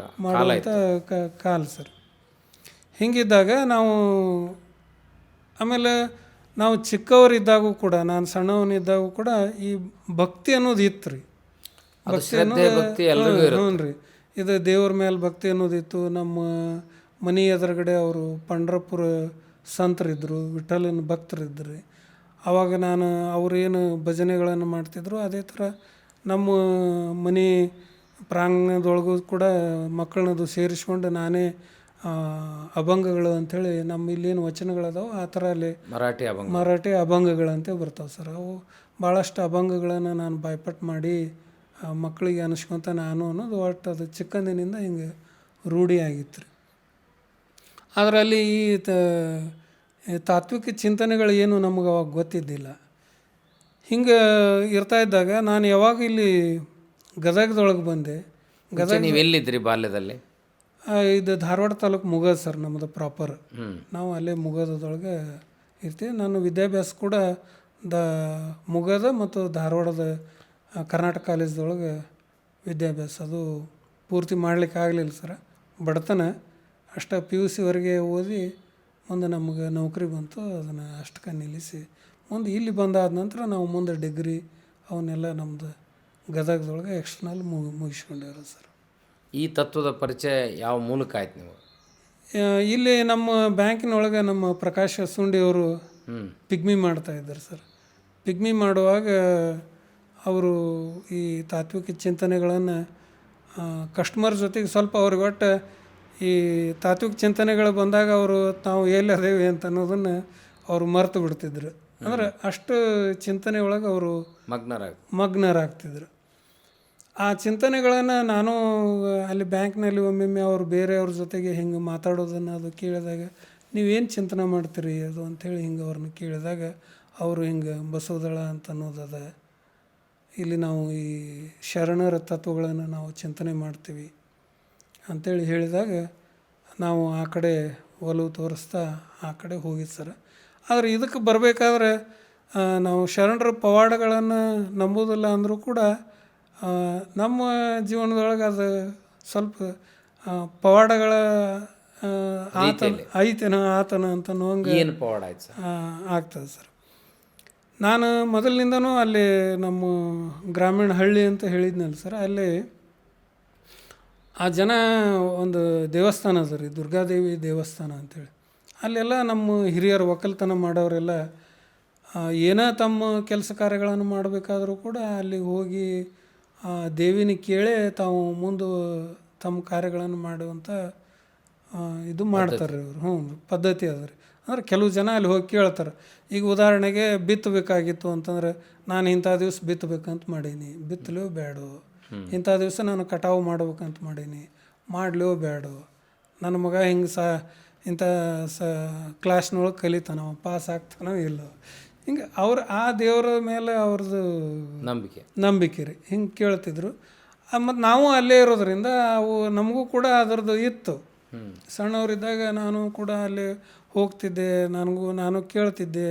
ಕಾಲ ಸರ್. ಹಿಂಗಿದ್ದಾಗ ನಾವು ಆಮೇಲೆ ನಾವು ಚಿಕ್ಕವರಿದ್ದಾಗೂ ಕೂಡ, ನಾನು ಸಣ್ಣವನಿದ್ದಾಗೂ ಕೂಡ ಈ ಭಕ್ತಿ ಅನ್ನೋದು ಇತ್ತು ರೀ. ಭಕ್ತಿ ಅನ್ನೋದು ಹ್ಞೂ ರೀ, ಇದು ದೇವ್ರ ಮೇಲೆ ಭಕ್ತಿ ಅನ್ನೋದಿತ್ತು. ನಮ್ಮ ಮನೆ ಎದುರುಗಡೆ ಅವರು ಪಂಡ್ರಪುರ ಸಂತರಿದ್ದರು, ವಿಠಲನ ಭಕ್ತರಿದ್ದರು. ಆವಾಗ ನಾನು ಅವರೇನು ಭಜನೆಗಳನ್ನು ಮಾಡ್ತಿದ್ರು ಅದೇ ಥರ ನಮ್ಮ ಮನೆ ಪ್ರಾಂಗಣದೊಳಗೂ ಕೂಡ ಮಕ್ಕಳನ್ನದು ಸೇರಿಸ್ಕೊಂಡು ನಾನೇ ಅಭಂಗಗಳು ಅಂಥೇಳಿ ನಮ್ಮ ಇಲ್ಲೇನು ವಚನಗಳದಾವೆ ಆ ಥರ ಅಲ್ಲಿ ಮರಾಠಿ ಅಭಂಗಗಳಂತೆ ಬರ್ತಾವೆ ಸರ್. ಅವು ಭಾಳಷ್ಟು ಅಭಂಗಗಳನ್ನು ನಾನು ಬಾಯ್ಪಾಟ್ ಮಾಡಿ ಮಕ್ಕಳಿಗೆ ಅನಿಸ್ಕೊಂತ ನಾನು ಅನ್ನೋದು ಒಟ್ಟು ಅದು ಚಿಕ್ಕಂದಿನಿಂದ ಹಿಂಗೆ ರೂಢಿ ಆಗಿತ್ತು ರೀ. ಅದರಲ್ಲಿ ಈ ತಾತ್ವಿಕ ಚಿಂತನೆಗಳು ಏನು ನಮಗೆ ಅವಾಗ ಗೊತ್ತಿದ್ದಿಲ್ಲ. ಹಿಂಗೆ ಇರ್ತಾ ಇದ್ದಾಗ ನಾನು ಯಾವಾಗ ಇಲ್ಲಿ ಗದಗದೊಳಗೆ ಬಂದೆ. ನೀವು ಎಲ್ಲಿದ್ರಿ ಬಾಲ್ಯದಲ್ಲಿ? ಇದು ಧಾರವಾಡ ತಾಲೂಕು ಮುಗದ ಸರ್ ನಮ್ಮದು ಪ್ರಾಪರ್. ನಾವು ಅಲ್ಲೇ ಮುಗದದೊಳಗೆ ಇರ್ತೀವಿ. ನಾನು ವಿದ್ಯಾಭ್ಯಾಸ ಕೂಡ ಮುಗದ ಮತ್ತು ಧಾರವಾಡದ ಕರ್ನಾಟಕ ಕಾಲೇಜ್ದೊಳಗೆ ವಿದ್ಯಾಭ್ಯಾಸ ಅದು ಪೂರ್ತಿ ಮಾಡ್ಲಿಕ್ಕೆ ಆಗಲಿಲ್ಲ ಸರ್. ಬಡತನ ಅಷ್ಟು PUCವರೆಗೆ ಓದಿ ಮುಂದೆ ನಮಗೆ ನೌಕರಿ ಬಂತು. ಅದನ್ನು ಅಷ್ಟಕ್ಕೆ ನಿಲ್ಲಿಸಿ ಮುಂದೆ ಇಲ್ಲಿ ಬಂದಾದ ನಂತರ ನಾವು ಮುಂದೆ ಡಿಗ್ರಿ ಅವನ್ನೆಲ್ಲ ನಮ್ಮದು ಗದಗದೊಳಗೆ ಎಕ್ಸ್ಟರ್ನಲ್ ಮುಗಿಸ್ಕೊಂಡಿರೋದು ಸರ್. ಈ ತತ್ವದ ಪರಿಚಯ ಯಾವ ಮೂಲಕ ಆಯ್ತು ನೀವು? ಇಲ್ಲಿ ನಮ್ಮ ಬ್ಯಾಂಕಿನೊಳಗೆ ನಮ್ಮ ಪ್ರಕಾಶ್ ಸುಂಡಿಯವರು ಪಿಗ್ಮಿ ಮಾಡ್ತಾಯಿದ್ದಾರೆ ಸರ್. ಪಿಗ್ಮಿ ಮಾಡುವಾಗ ಅವರು ಈ ತಾತ್ವಿಕ ಚಿಂತನೆಗಳನ್ನು ಕಸ್ಟಮರ್ ಜೊತೆಗೆ ಸ್ವಲ್ಪ ಅವ್ರಿಗೆ ಒಟ್ಟು ಈ ತಾತ್ವಿಕ ಚಿಂತನೆಗಳು ಬಂದಾಗ ಅವರು ನಾವು ಎಲ್ಲಿ ಅದೇವಿ ಅಂತ ಅನ್ನೋದನ್ನು ಅವರು ಮರೆತು ಬಿಡ್ತಿದ್ರು. ಅಂದ್ರೆ ಅಷ್ಟು ಚಿಂತನೆ ಒಳಗೆ ಅವರು ಮಗ್ನರಾಗ್ತಿದ್ರು. ಆ ಚಿಂತನೆಗಳನ್ನು ನಾನು ಅಲ್ಲಿ ಬ್ಯಾಂಕ್ನಲ್ಲಿ ಒಮ್ಮೊಮ್ಮೆ ಅವರು ಬೇರೆಯವ್ರ ಜೊತೆಗೆ ಹಿಂಗೆ ಮಾತಾಡೋದನ್ನು ಅದು ಕೇಳಿದಾಗ ನೀವೇನು ಚಿಂತನೆ ಮಾಡ್ತೀರಿ ಅದು ಅಂಥೇಳಿ ಹಿಂಗೆ ಅವ್ರನ್ನ ಕೇಳಿದಾಗ ಅವರು ಹಿಂಗೆ ಬಸವದಳ ಅಂತ ಅನ್ನೋದದ, ಇಲ್ಲಿ ನಾವು ಈ ಶರಣರ ತತ್ವಗಳನ್ನು ನಾವು ಚಿಂತನೆ ಮಾಡ್ತೀವಿ ಅಂಥೇಳಿ ಹೇಳಿದಾಗ ನಾವು ಆ ಕಡೆ ಒಲವು ತೋರಿಸ್ತಾ ಆ ಕಡೆ ಹೋಗಿದ್ದು ಸರ್. ಆದರೆ ಇದಕ್ಕೆ ಬರಬೇಕಾದ್ರೆ ನಾವು ಶರಣರ ಪವಾಡಗಳನ್ನು ನಂಬೋದಿಲ್ಲ ಅಂದರೂ ಕೂಡ ನಮ್ಮ ಜೀವನದೊಳಗೆ ಅದು ಸ್ವಲ್ಪ ಪವಾಡಗಳ ಆತನ ಅಂತ ನೋಂಗೆ ಆಗ್ತದೆ ಸರ್. ನಾನು ಮೊದಲಿನಿಂದನೂ ಅಲ್ಲಿ ನಮ್ಮ ಗ್ರಾಮೀಣ ಹಳ್ಳಿ ಅಂತ ಹೇಳಿದ್ನಲ್ಲ ಸರ್, ಅಲ್ಲಿ ಆ ಜನ ಒಂದು ದೇವಸ್ಥಾನ ಅದ ರೀ, ದುರ್ಗಾದೇವಿ ದೇವಸ್ಥಾನ ಅಂಥೇಳಿ. ಅಲ್ಲೆಲ್ಲ ನಮ್ಮ ಹಿರಿಯರು ಒಕ್ಕಲ್ತನ ಮಾಡೋರೆಲ್ಲ ಏನೋ ತಮ್ಮ ಕೆಲಸ ಕಾರ್ಯಗಳನ್ನು ಮಾಡಬೇಕಾದ್ರೂ ಕೂಡ ಅಲ್ಲಿಗೆ ಹೋಗಿ ದೇವಿನ ಕೇಳೇ ತಾವು ಮುಂದೆ ತಮ್ಮ ಕಾರ್ಯಗಳನ್ನು ಮಾಡುವಂಥ ಇದು ಮಾಡ್ತಾರೆ ಇವರು. ಪದ್ಧತಿ ಅದ ರೀ. ಅಂದ್ರೆ ಕೆಲವು ಜನ ಅಲ್ಲಿ ಹೋಗಿ ಕೇಳ್ತಾರೆ. ಈಗ ಉದಾಹರಣೆಗೆ ಬಿತ್ತಬೇಕಾಗಿತ್ತು ಅಂತಂದ್ರೆ ನಾನು ಇಂಥ ದಿವಸ ಬಿತ್ತಬೇಕಂತ ಮಾಡೀನಿ, ಬಿತ್ತಲೋ ಬೇಡೋ, ಇಂಥ ದಿವಸ ನಾನು ಕಟಾವು ಮಾಡ್ಬೇಕಂತ ಮಾಡೀನಿ, ಮಾಡಲೋ ಬೇಡೋ, ನನ್ನ ಮಗ ಹಿಂಗೆ ಇಂಥ ಕ್ಲಾಸ್ನೊಳಗೆ ಕಲಿತಾನೋ, ಪಾಸ್ ಆಗ್ತಾನೋ ಇಲ್ಲೋ, ಹಿಂಗೆ ಅವ್ರು ಆ ದೇವರ ಮೇಲೆ ಅವ್ರದ್ದು ನಂಬಿಕೆ ರೀ. ಹಿಂಗೆ ಕೇಳ್ತಿದ್ರು. ಮತ್ತು ನಾವು ಅಲ್ಲೇ ಇರೋದ್ರಿಂದ ಅವು ನಮಗೂ ಕೂಡ ಅದರದ್ದು ಇತ್ತು. ಸಣ್ಣವರಿದ್ದಾಗ ನಾನು ಕೂಡ ಅಲ್ಲಿ ಹೋಗ್ತಿದ್ದೆ, ನಾನು ಕೇಳ್ತಿದ್ದೆ,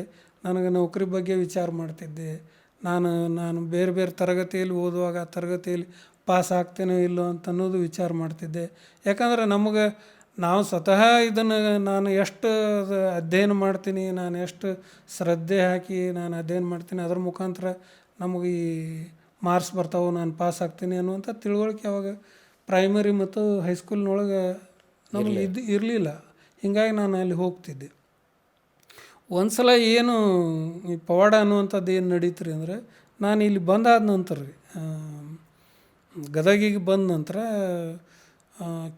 ನನಗೆ ನೌಕರಿ ಬಗ್ಗೆ ವಿಚಾರ ಮಾಡ್ತಿದ್ದೆ. ನಾನು ಬೇರೆ ಬೇರೆ ತರಗತಿಯಲ್ಲಿ ಓದುವಾಗ ಆ ತರಗತಿಯಲ್ಲಿ ಪಾಸ್ ಆಗ್ತೇನೋ ಇಲ್ಲೋ ಅಂತ ಅನ್ನೋದು ವಿಚಾರ ಮಾಡ್ತಿದ್ದೆ. ಯಾಕಂದ್ರೆ ನಮಗೆ ನಾವು ಸ್ವತಃ ಇದನ್ನು ನಾನು ಎಷ್ಟು ಅಧ್ಯಯನ ಮಾಡ್ತೀನಿ, ನಾನು ಎಷ್ಟು ಶ್ರದ್ಧೆ ಹಾಕಿ ನಾನು ಅಧ್ಯಯನ ಮಾಡ್ತೀನಿ, ಅದ್ರ ಮುಖಾಂತರ ನಮಗೆ ಈ ಮಾರ್ಕ್ಸ್ ಬರ್ತಾವೆ, ನಾನು ಪಾಸ್ ಆಗ್ತೀನಿ ಅನ್ನುವಂಥ ತಿಳುವಳಿಕೆ ಅವಾಗ ಪ್ರೈಮರಿ ಮತ್ತು ಹೈಸ್ಕೂಲ್ನೊಳಗೆ ನಮಗೆ ಇರಲಿಲ್ಲ. ಹೀಗಾಗಿ ನಾನು ಅಲ್ಲಿ ಹೋಗ್ತಿದ್ದೆ. ಒಂದು ಸಲ ಏನು ಈ ಪವಾಡ ಅನ್ನುವಂಥದ್ದು ಏನು ನಡೀತು ರೀ ಅಂದರೆ, ನಾನು ಇಲ್ಲಿ ಬಂದಾದ ನಂತರ ರೀ, ಗದಗಿಗೆ ಬಂದ ನಂತರ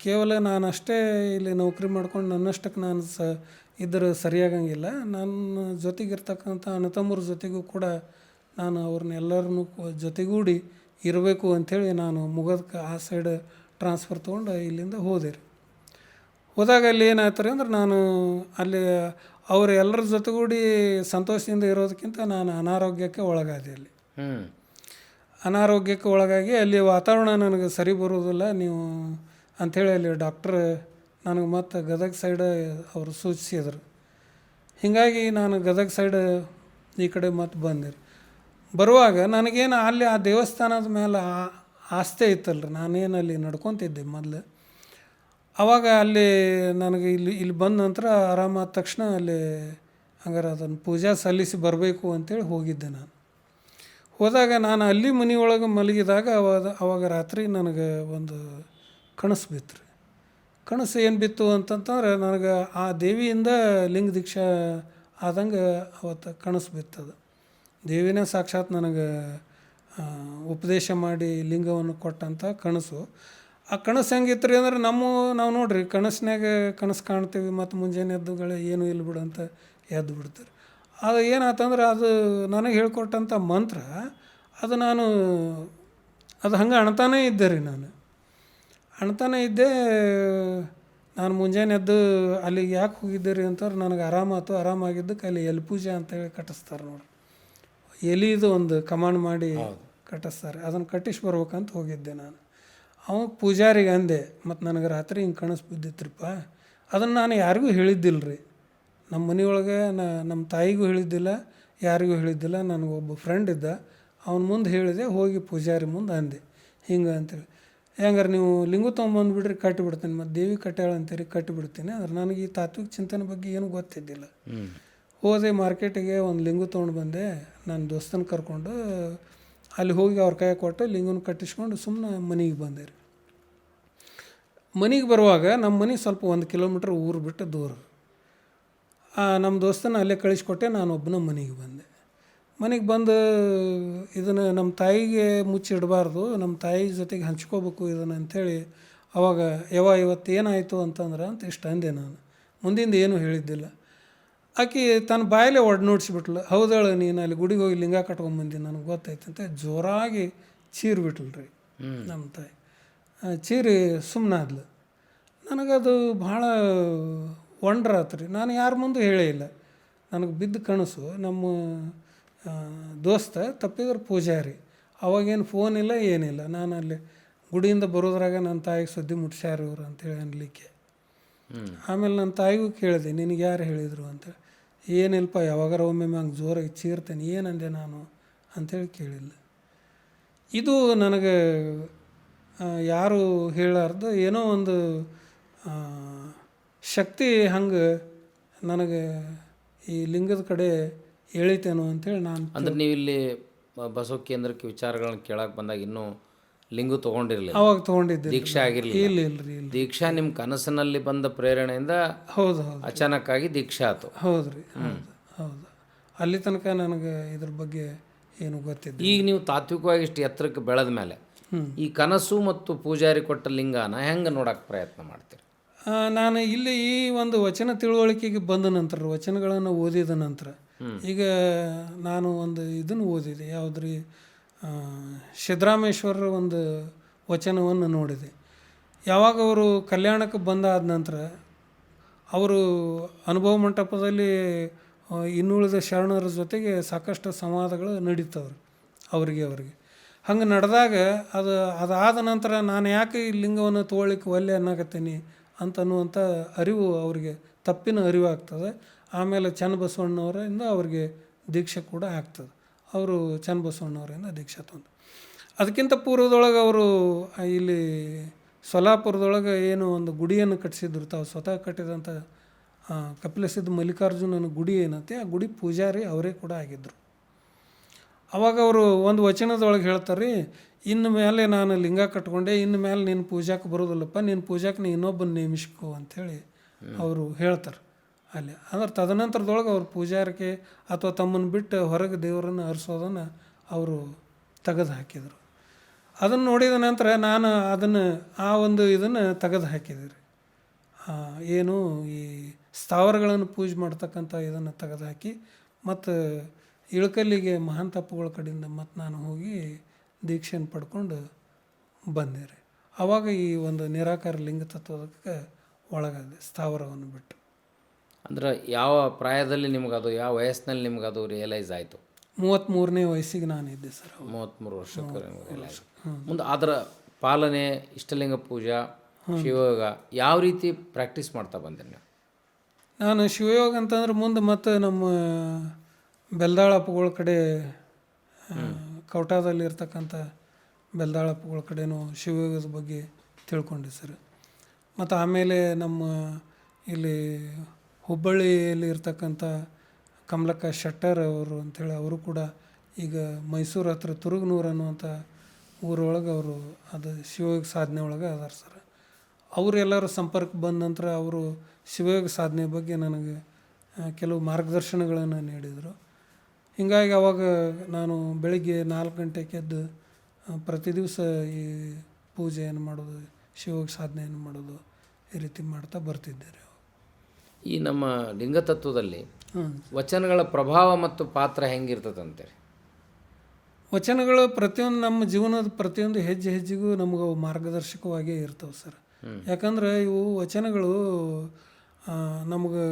ಕೇವಲ ನಾನಷ್ಟೇ ಇಲ್ಲಿ ನೌಕರಿ ಮಾಡ್ಕೊಂಡು ನನ್ನಷ್ಟಕ್ಕೆ ನಾನು ಇದ್ರೆ ಸರಿಯಾಗಂಗಿಲ್ಲ. ನನ್ನ ಜೊತೆಗಿರ್ತಕ್ಕಂಥ ಅಣ್ಣತಮ್ಮರ ಜೊತೆಗೂ ಕೂಡ ನಾನು ಅವ್ರನ್ನೆಲ್ಲರನ್ನೂ ಜೊತೆಗೂಡಿ ಇರಬೇಕು ಅಂಥೇಳಿ ನಾನು ಮುಗದಕ್ಕೆ ಆ ಸೈಡ್ ಟ್ರಾನ್ಸ್ಫರ್ ತೊಗೊಂಡು ಇಲ್ಲಿಂದ ಹೋದೆ ರೀ. ಹೋದಾಗ ಅಲ್ಲಿ ಏನಾಯ್ತು ರೀ ಅಂದ್ರೆ, ನಾನು ಅಲ್ಲಿ ಅವರು ಎಲ್ಲರ ಜೊತೆಗೂಡಿ ಸಂತೋಷದಿಂದ ಇರೋದಕ್ಕಿಂತ ನಾನು ಅನಾರೋಗ್ಯಕ್ಕೆ ಒಳಗಾದೆ ಅಲ್ಲಿ. ಅನಾರೋಗ್ಯಕ್ಕೆ ಒಳಗಾಗಿ ಅಲ್ಲಿ ವಾತಾವರಣ ನನಗೆ ಸರಿ ಬರುವುದಿಲ್ಲ ನೀವು ಅಂಥೇಳಿ ಅಲ್ಲಿ ಡಾಕ್ಟ್ರ್ ನನಗೆ ಮತ್ತು ಗದಗ ಸೈಡ್ ಅವರು ಸೂಚಿಸಿದರು. ಹೀಗಾಗಿ ನಾನು ಗದಗ ಸೈಡ್ ಈ ಕಡೆ ಮತ್ತೆ ಬಂದೆ. ಬರುವಾಗ ನನಗೇನು ಅಲ್ಲಿ ಆ ದೇವಸ್ಥಾನದ ಮೇಲೆ ಆಸ್ತೆ ಇತ್ತಲ್ಲ ರೀ, ನಾನೇನು ಅಲ್ಲಿ ನಡ್ಕೊತಿದ್ದೆ ಮೊದಲು. ಆವಾಗ ಅಲ್ಲಿ ನನಗೆ ಇಲ್ಲಿ ಬಂದ ನಂತರ ಆರಾಮಾದ ತಕ್ಷಣ ಅಲ್ಲಿ ಹಂಗಾರೆ ಅದನ್ನು ಪೂಜಾ ಸಲ್ಲಿಸಿ ಬರಬೇಕು ಅಂತೇಳಿ ಹೋಗಿದ್ದೆ ನಾನು. ಹೋದಾಗ ನಾನು ಅಲ್ಲಿ ಮನೆಯೊಳಗೆ ಮಲಗಿದಾಗ ಅವಾಗ ರಾತ್ರಿ ನನಗೆ ಒಂದು ಕನಸು ಬಿತ್ತು ರೀ. ಕನಸು ಏನು ಬಿತ್ತು ಅಂತಂತಂದ್ರೆ ನನಗೆ ಆ ದೇವಿಯಿಂದ ಲಿಂಗ ದೀಕ್ಷಾ ಆದಂಗೆ ಅವತ್ತು ಕನಸು ಬಿತ್ತದು. ದೇವಿನೇ ಸಾಕ್ಷಾತ್ ನನಗೆ ಉಪದೇಶ ಮಾಡಿ ಲಿಂಗವನ್ನು ಕೊಟ್ಟಂಥ ಕನಸು. ಆ ಕನಸು ಹೆಂಗಿತ್ತು ರೀ ಅಂದ್ರೆ ನಾವು ನೋಡ್ರಿ ಕನಸಿನಾಗ ಕನಸು ಕಾಣ್ತೀವಿ ಮತ್ತು ಮುಂಜಾನೆ ಎದ್ದುಗಳೇ ಏನೂ ಇಲ್ಲ ಬಿಡು ಅಂತ ಎದ್ದು ಬಿಡ್ತೀರಿ. ಅದು ಏನಾಯ್ತಂದ್ರೆ ಅದು ನನಗೆ ಹೇಳ್ಕೊಟ್ಟಂಥ ಮಂತ್ರ ಅದು ಅದು ಹಂಗೆ ಅಣ್ತಾನೇ ಇದ್ದೆ ರೀ. ಅಣ್ತಾನೇ ಇದ್ದೆ. ನಾನು ಮುಂಜಾನೆ ಎದ್ದು ಅಲ್ಲಿಗೆ ಯಾಕೆ ಹೋಗಿದ್ದೆ ರೀ ಅಂತಂದ್ರೆ ನನಗೆ ಆರಾಮಾಯ್ತು. ಆರಾಮಾಗಿದ್ದಕ್ಕೆ ಅಲ್ಲಿ ಎಲೆ ಪೂಜೆ ಅಂತೇಳಿ ಕಟ್ಟಿಸ್ತಾರೆ ನೋಡಿ, ಎಲಿದು ಒಂದು ಕಮಾಂಡ್ ಮಾಡಿ ಕಟ್ಟಿಸ್ತಾರೆ, ಅದನ್ನು ಕಟ್ಟಿಸಿ ಬರ್ಬೇಕಂತ ಹೋಗಿದ್ದೆ ನಾನು. ಅವಾಗ ಪೂಜಾರಿಗೆ ಅಂದೆ, ಮತ್ತು ನನಗೆ ರಾತ್ರಿ ಹಿಂಗೆ ಕನಸು ಬಿದ್ದಿತ್ರಿಪ್ಪ. ಅದನ್ನು ನಾನು ಯಾರಿಗೂ ಹೇಳಿದ್ದಿಲ್ಲ ರೀ, ನಮ್ಮ ಮನೆಯೊಳಗೆ ನಮ್ಮ ತಾಯಿಗೂ ಹೇಳಿದ್ದಿಲ್ಲ, ಯಾರಿಗೂ ಹೇಳಿದ್ದಿಲ್ಲ. ನನಗೊಬ್ಬ ಫ್ರೆಂಡ್ ಇದ್ದ, ಅವನ ಮುಂದೆ ಹೇಳಿದೆ, ಹೋಗಿ ಪೂಜಾರಿ ಮುಂದೆ ಅಂದೆ ಹಿಂಗೆ ಅಂತೇಳಿ. ಹೆಂಗಾರೆ ನೀವು ಲಿಂಗು ತೊಗೊಂಬಂದುಬಿಡ್ರಿ ಕಟ್ಟಿಬಿಡ್ತೀನಿ, ಮತ್ತು ದೇವಿ ಕಟ್ಟಾಳ ಅಂತೀರಿ ಕಟ್ಟಿಬಿಡ್ತೀನಿ. ಅಂದ್ರೆ ನನಗೆ ಈ ತಾತ್ವಿಕ ಚಿಂತನೆ ಬಗ್ಗೆ ಏನೂ ಗೊತ್ತಿದ್ದಿಲ್ಲ. ಹೋದೆ ಮಾರ್ಕೆಟಿಗೆ, ಒಂದು ಲಿಂಗು ತೊಗೊಂಡು ಬಂದೆ. ನನ್ನ ದೋಸ್ತನ ಕರ್ಕೊಂಡು ಅಲ್ಲಿ ಹೋಗಿ ಅವ್ರ ಕೈ ಕೊಟ್ಟು ಲಿಂಗನ ಕಟ್ಟಿಸ್ಕೊಂಡು ಸುಮ್ಮನೆ ಮನೆಗೆ ಬಂದೆ ರೀ. ಮನೆಗೆ ಬರುವಾಗ ನಮ್ಮ ಮನೆ ಸ್ವಲ್ಪ 1 ಕಿಲೋಮೀಟ್ರ್ ಊರು ಬಿಟ್ಟು ದೂರ. ನಮ್ಮ ದೋಸ್ತನ ಅಲ್ಲೇ ಕಳಿಸ್ಕೊಟ್ಟೆ, ನಾನು ಒಬ್ಬನ ಮನೆಗೆ ಬಂದೆ. ಮನೆಗೆ ಬಂದು ಇದನ್ನು ನಮ್ಮ ತಾಯಿಗೆ ಮುಚ್ಚಿಡಬಾರ್ದು, ನಮ್ಮ ತಾಯಿ ಜೊತೆಗೆ ಹಂಚ್ಕೋಬೇಕು ಇದನ್ನು ಅಂಥೇಳಿ ಅವಾಗ ಇವತ್ತು ಏನಾಯಿತು ಅಂತಂದ್ರೆ ಅಂತ ಇಷ್ಟು ಅಂದೆ ನಾನು. ಮುಂದಿಂದ ಏನೂ ಹೇಳಿದ್ದಿಲ್ಲ. ಆಕೆ ತನ್ನ ಬಾಯಲ್ಲೇ ನೋಡಿಸ್ಬಿಟ್ಲು, ಹೌದಾಳು ನೀನು ಅಲ್ಲಿ ಗುಡಿಗೆ ಹೋಗಿ ಲಿಂಗ ಕಟ್ಕೊಂಬಂದಿ ನನಗೆ ಗೊತ್ತೈತೆ ಅಂತ ಜೋರಾಗಿ ಚೀರ್ಬಿಟ್ಲು ರೀ ನಮ್ಮ ತಾಯಿ. ಚೀರಿ ಸುಮ್ಮನಾದ್ಲು. ನನಗದು ಭಾಳ ವಂಡ್ರ್ ಆತು ರೀ. ನಾನು ಯಾರ ಮುಂದೆ ಹೇಳೇ ಇಲ್ಲ. ನನಗೆ ಬಿದ್ದ ಕನಸು ನಮ್ಮ ದೋಸ್ತ ತಪ್ಪಿದ್ರೆ ಪೂಜಾರಿ. ಅವಾಗೇನು ಫೋನ್ ಇಲ್ಲ ಏನಿಲ್ಲ. ನಾನು ಅಲ್ಲಿ ಗುಡಿಯಿಂದ ಬರೋದ್ರಾಗ ನನ್ನ ತಾಯಿಗೆ ಸುದ್ದಿ ಮುಟ್ಸ್ಯಾರ ಇವರು ಅಂತೇಳಿ ಅನ್ಲಿಕ್ಕೆ. ಆಮೇಲೆ ನನ್ನ ತಾಯಿಗೂ ಕೇಳಿದೆ, ನಿನಗೆ ಯಾರು ಹೇಳಿದರು ಅಂತೇಳಿ. ಏನಿಲ್ಪ, ಯಾವಾಗಾರ ಒಮ್ಮೆ ಹಂಗೆ ಜೋರಾಗಿ ಚೀರ್ತೇನೆ, ಏನಂದೆ ನಾನು ಅಂಥೇಳಿ ಕೇಳಿಲ್ಲ. ಇದು ನನಗೆ ಯಾರು ಹೇಳಾರ್ದು ಏನೋ ಒಂದು ಶಕ್ತಿ ಹಂಗೆ ನನಗೆ ಈ ಲಿಂಗದ ಕಡೆ ಎಳಿತೇನೋ ಅಂಥೇಳಿ ನಾನು. ಅಂದ್ರೆ ನೀವು ಇಲ್ಲಿ ಬಸವ ಕೇಂದ್ರಕ್ಕೆ ವಿಚಾರಗಳನ್ನ ಕೇಳಕ್ಕೆ ಬಂದಾಗ ಇನ್ನೂ ಲಿಂಗು ತೊಗೊಂಡಿರಲಿಲ್ಲ? ಅವಾಗ ತೊಗೊಂಡಿದ್ದೆ, ದೀಕ್ಷೆ ಆಗಿರಲಿಲ್ಲ? ಇಲ್ರಿ. ದೀಕ್ಷಾ ನಿಮ್ಮ ಕನಸಿನಲ್ಲಿ ಬಂದ ಪ್ರೇರಣೆಯಿಂದ ಹೌದು ಅಚಾನಕ್ಕಾಗಿ ದೀಕ್ಷಾ ಆಯ್ತು? ಹೌದು ರೀ, ಹೌದು. ಅಲ್ಲಿ ತನಕ ನನಗೆ ಇದ್ರ ಬಗ್ಗೆ ಏನು ಗೊತ್ತಿಲ್ಲ. ಈಗ ನೀವು ತಾತ್ವಿಕವಾಗಿ ಇಷ್ಟು ಎತ್ತರಕ್ಕೆ ಬೆಳೆದ ಮೇಲೆ ಈ ಕನಸು ಮತ್ತು ಪೂಜಾರಿ ಕೊಟ್ಟ ಲಿಂಗನ ಹೆಂಗೆ ನೋಡೋಕೆ ಪ್ರಯತ್ನ ಮಾಡ್ತೀರಿ? ನಾನು ಇಲ್ಲಿ ಈ ಒಂದು ವಚನ ತಿಳುವಳಿಕೆಗೆ ಬಂದ ನಂತರ, ವಚನಗಳನ್ನು ಓದಿದ ನಂತರ, ಈಗ ನಾನು ಒಂದು ಇದನ್ನು ಓದಿದೆ, ಯಾವುದ್ರಿ ಸಿದ್ದರಾಮೇಶ್ವರರ ಒಂದು ವಚನವನ್ನು ನೋಡಿದೆ. ಯಾವಾಗ ಅವರು ಕಲ್ಯಾಣಕ್ಕೆ ಬಂದಾದ ನಂತರ ಅವರು ಅನುಭವ ಮಂಟಪದಲ್ಲಿ ಇನ್ನುಳಿದ ಶರಣರ ಜೊತೆಗೆ ಸಾಕಷ್ಟು ಸಂವಾದಗಳು ನಡೀತವ್ರು ಅವರಿಗೆ. ಹಂಗೆ ನಡೆದಾಗ ಅದಾದ ನಂತರ ನಾನು ಯಾಕೆ ಈ ಲಿಂಗವನ್ನು ತೊಗೊಳ್ಳಿಕ್ಕೆ ಒಲ್ಲೆ ಅನ್ನಕತ್ತೀನಿ ಅಂತನ್ನುವಂಥ ಅರಿವು ಅವರಿಗೆ, ತಪ್ಪಿನ ಅರಿವು ಆಗ್ತದೆ. ಆಮೇಲೆ ಚನ್ನಬಸವಣ್ಣವರಿಂದ ಅವ್ರಿಗೆ ದೀಕ್ಷೆ ಕೂಡ ಆಗ್ತದೆ. ಅವರು ಚನ್ನಬಸವಣ್ಣವರಿಂದ ದೀಕ್ಷೆ ತಂದು ಅದಕ್ಕಿಂತ ಪೂರ್ವದೊಳಗೆ ಅವರು ಇಲ್ಲಿ ಸೊಲ್ಲಾಪುರದೊಳಗೆ ಏನು ಒಂದು ಗುಡಿಯನ್ನು ಕಟ್ಟಿಸಿದ್ರು, ತಾವು ಸ್ವತಃ ಕಟ್ಟಿದಂಥ ಕಪಿಲಸಿದ್ಧ ಮಲ್ಲಿಕಾರ್ಜುನನ ಗುಡಿ ಏನಂತೆ, ಆ ಗುಡಿ ಪೂಜಾರಿ ಅವರೇ ಕೂಡ ಆಗಿದ್ದರು. ಅವಾಗ ಅವರು ಒಂದು ವಚನದೊಳಗೆ ಹೇಳ್ತಾರೆ, ಇನ್ನು ಮೇಲೆ ನಾನು ಲಿಂಗ ಕಟ್ಕೊಂಡೆ, ಇನ್ನು ಮೇಲೆ ನಿನ್ನ ಪೂಜಾಕ್ಕೆ ಬರೋದಿಲ್ಲಪ್ಪ, ನಿನ್ನ ಪೂಜಾಕ್ಕೆ ನೀನು ಇನ್ನೊಬ್ಬನ ನೇಮಿಸ್ಕೋ ಅಂಥೇಳಿ ಅವರು ಹೇಳ್ತಾರೆ ಅಲ್ಲಿ. ಅಂದ್ರೆ ತದನಂತರದೊಳಗೆ ಅವ್ರು ಪೂಜಾರಿಕೆ ಅಥವಾ ತಮ್ಮನ್ನು ಬಿಟ್ಟು ಹೊರಗೆ ದೇವರನ್ನು ಹರಿಸೋದನ್ನು ಅವರು ತೆಗೆದು ಹಾಕಿದರು. ಅದನ್ನು ನೋಡಿದ ನಂತರ ನಾನು ಆ ಒಂದು ಇದನ್ನು ತೆಗೆದು ಹಾಕಿದೆ ರೀ. ಏನು ಈ ಸ್ಥಾವರಗಳನ್ನು ಪೂಜೆ ಮಾಡ್ತಕ್ಕಂಥ ಇದನ್ನು ತೆಗೆದು ಹಾಕಿ, ಮತ್ತು ಇಳಕಲ್ಲಿಗೆ ಮಹಾಂತಪ್ಪಗಳ ಕಡೆಯಿಂದ ಮತ್ತು ನಾನು ಹೋಗಿ ದೀಕ್ಷೆಯನ್ನು ಪಡ್ಕೊಂಡು ಬಂದೆ ರೀ. ಆವಾಗ ಈ ಒಂದು ನಿರಾಕಾರ ಲಿಂಗ ತತ್ವಕ್ಕೆ ಒಳಗಾದೆ, ಸ್ಥಾವರವನ್ನು ಬಿಟ್ಟು. ಅಂದ್ರೆ ಯಾವ ಪ್ರಾಯದಲ್ಲಿ ನಿಮ್ಗೆ ಅದು, ಯಾವ ವಯಸ್ಸಿನಲ್ಲಿ ನಿಮ್ಗೆ ಅದು ರಿಯಲೈಸ್ ಆಯಿತು? 33ನೇ ವಯಸ್ಸಿಗೆ ನಾನಿದ್ದೆ ಸರ್. 33 ವರ್ಷಕ್ಕೆ ರಿಯಲೈಸ್. ಮುಂದೆ ಅದರ ಪಾಲನೆ, ಇಷ್ಟಲಿಂಗ ಪೂಜಾ, ಶಿವಯೋಗ ಯಾವ ರೀತಿ ಪ್ರಾಕ್ಟೀಸ್ ಮಾಡ್ತಾ ಬಂದೆ ನೀವು? ನಾನು ಶಿವಯೋಗ ಅಂತಂದ್ರೆ ಮುಂದೆ ಮತ್ತು ನಮ್ಮ ಬೆಲ್ದಾಳಪ್ಪಗಳ ಕಡೆ, ಕವಟಾದಲ್ಲಿ ಇರ್ತಕ್ಕಂಥ ಬೆಲ್ದಾಳಪ್ಪಗಳ ಕಡೆನೂ ಶಿವಯೋಗದ ಬಗ್ಗೆ ತಿಳ್ಕೊಂಡೆ ಸರ್. ಮತ್ತು ಆಮೇಲೆ ನಮ್ಮ ಇಲ್ಲಿ ಹುಬ್ಬಳ್ಳಿಯಲ್ಲಿ ಇರ್ತಕ್ಕಂಥ ಕಮಲಕ್ಕ ಶೆಟ್ಟರ್ ಅವರು ಅಂಥೇಳಿ, ಅವರು ಕೂಡ ಈಗ ಮೈಸೂರು ಹತ್ರ ತುರುಗನೂರು ಅನ್ನುವಂಥ ಊರೊಳಗೆ ಅವರು ಅದು ಶಿವಯೋಗ ಸಾಧನೆ ಒಳಗೆ ಅದಾರ ಸರ್. ಅವರೆಲ್ಲರೂ ಸಂಪರ್ಕ ಬಂದ ನಂತರ ಅವರು ಶಿವಯೋಗ ಸಾಧನೆ ಬಗ್ಗೆ ನನಗೆ ಕೆಲವು ಮಾರ್ಗದರ್ಶನಗಳನ್ನು ನೀಡಿದರು. ಹೀಗಾಗಿ ಅವಾಗ ನಾನು ಬೆಳಿಗ್ಗೆ 4 ಗಂಟೆಗೆ ಎದ್ದು ಪ್ರತಿ ದಿವಸ ಈ ಪೂಜೆಯನ್ನು ಮಾಡೋದು, ಶಿವಯೋಗ ಸಾಧನೆಯನ್ನು ಮಾಡೋದು, ಈ ರೀತಿ ಮಾಡ್ತಾ ಬರ್ತಿದ್ದಾರೆ. ಈ ನಮ್ಮ ಲಿಂಗತತ್ವದಲ್ಲಿ ವಚನಗಳ ಪ್ರಭಾವ ಮತ್ತು ಪಾತ್ರ ಹೆಂಗಿರ್ತದಂತೆ? ವಚನಗಳು ಪ್ರತಿಯೊಂದು ನಮ್ಮ ಜೀವನದ ಪ್ರತಿಯೊಂದು ಹೆಜ್ಜೆ ಹೆಜ್ಜೆಗೂ ನಮಗೆ ಅವು ಮಾರ್ಗದರ್ಶಕವಾಗೇ ಇರ್ತವೆ ಸರ್. ಯಾಕಂದ್ರೆ ಇವು ವಚನಗಳು ನಮಗೆ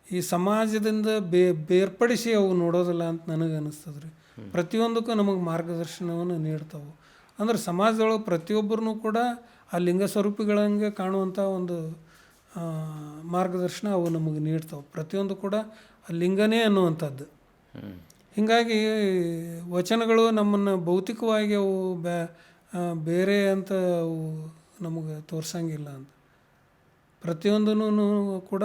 ಈ ಸಮಾಜದಿಂದ ಬೇರ್ಪಡಿಸಿ ಅವು ನೋಡೋದಿಲ್ಲ ಅಂತ ನನಗೆ ಅನ್ನಿಸ್ತದೆ ರೀ. ಪ್ರತಿಯೊಂದಕ್ಕೂ ನಮಗೆ ಮಾರ್ಗದರ್ಶನವನ್ನು ನೀಡ್ತಾವೆ. ಅಂದ್ರೆ ಸಮಾಜದೊಳಗೆ ಪ್ರತಿಯೊಬ್ಬರೂ ಕೂಡ ಆ ಲಿಂಗ ಸ್ವರೂಪಿಗಳಂಗೆ ಕಾಣುವಂಥ ಒಂದು ಮಾರ್ಗದರ್ಶನ ಅವು ನಮಗೆ ನೀಡ್ತಾವೆ. ಪ್ರತಿಯೊಂದು ಕೂಡ ಆ ಲಿಂಗನೇ ಅನ್ನುವಂಥದ್ದು. ಹೀಗಾಗಿ ವಚನಗಳು ನಮ್ಮನ್ನು ಭೌತಿಕವಾಗಿ ಅವು ಬೇರೆ ಅಂತ ಅವು ನಮಗೆ ತೋರ್ಸಂಗಿಲ್ಲ ಅಂತ. ಪ್ರತಿಯೊಂದೂ ಕೂಡ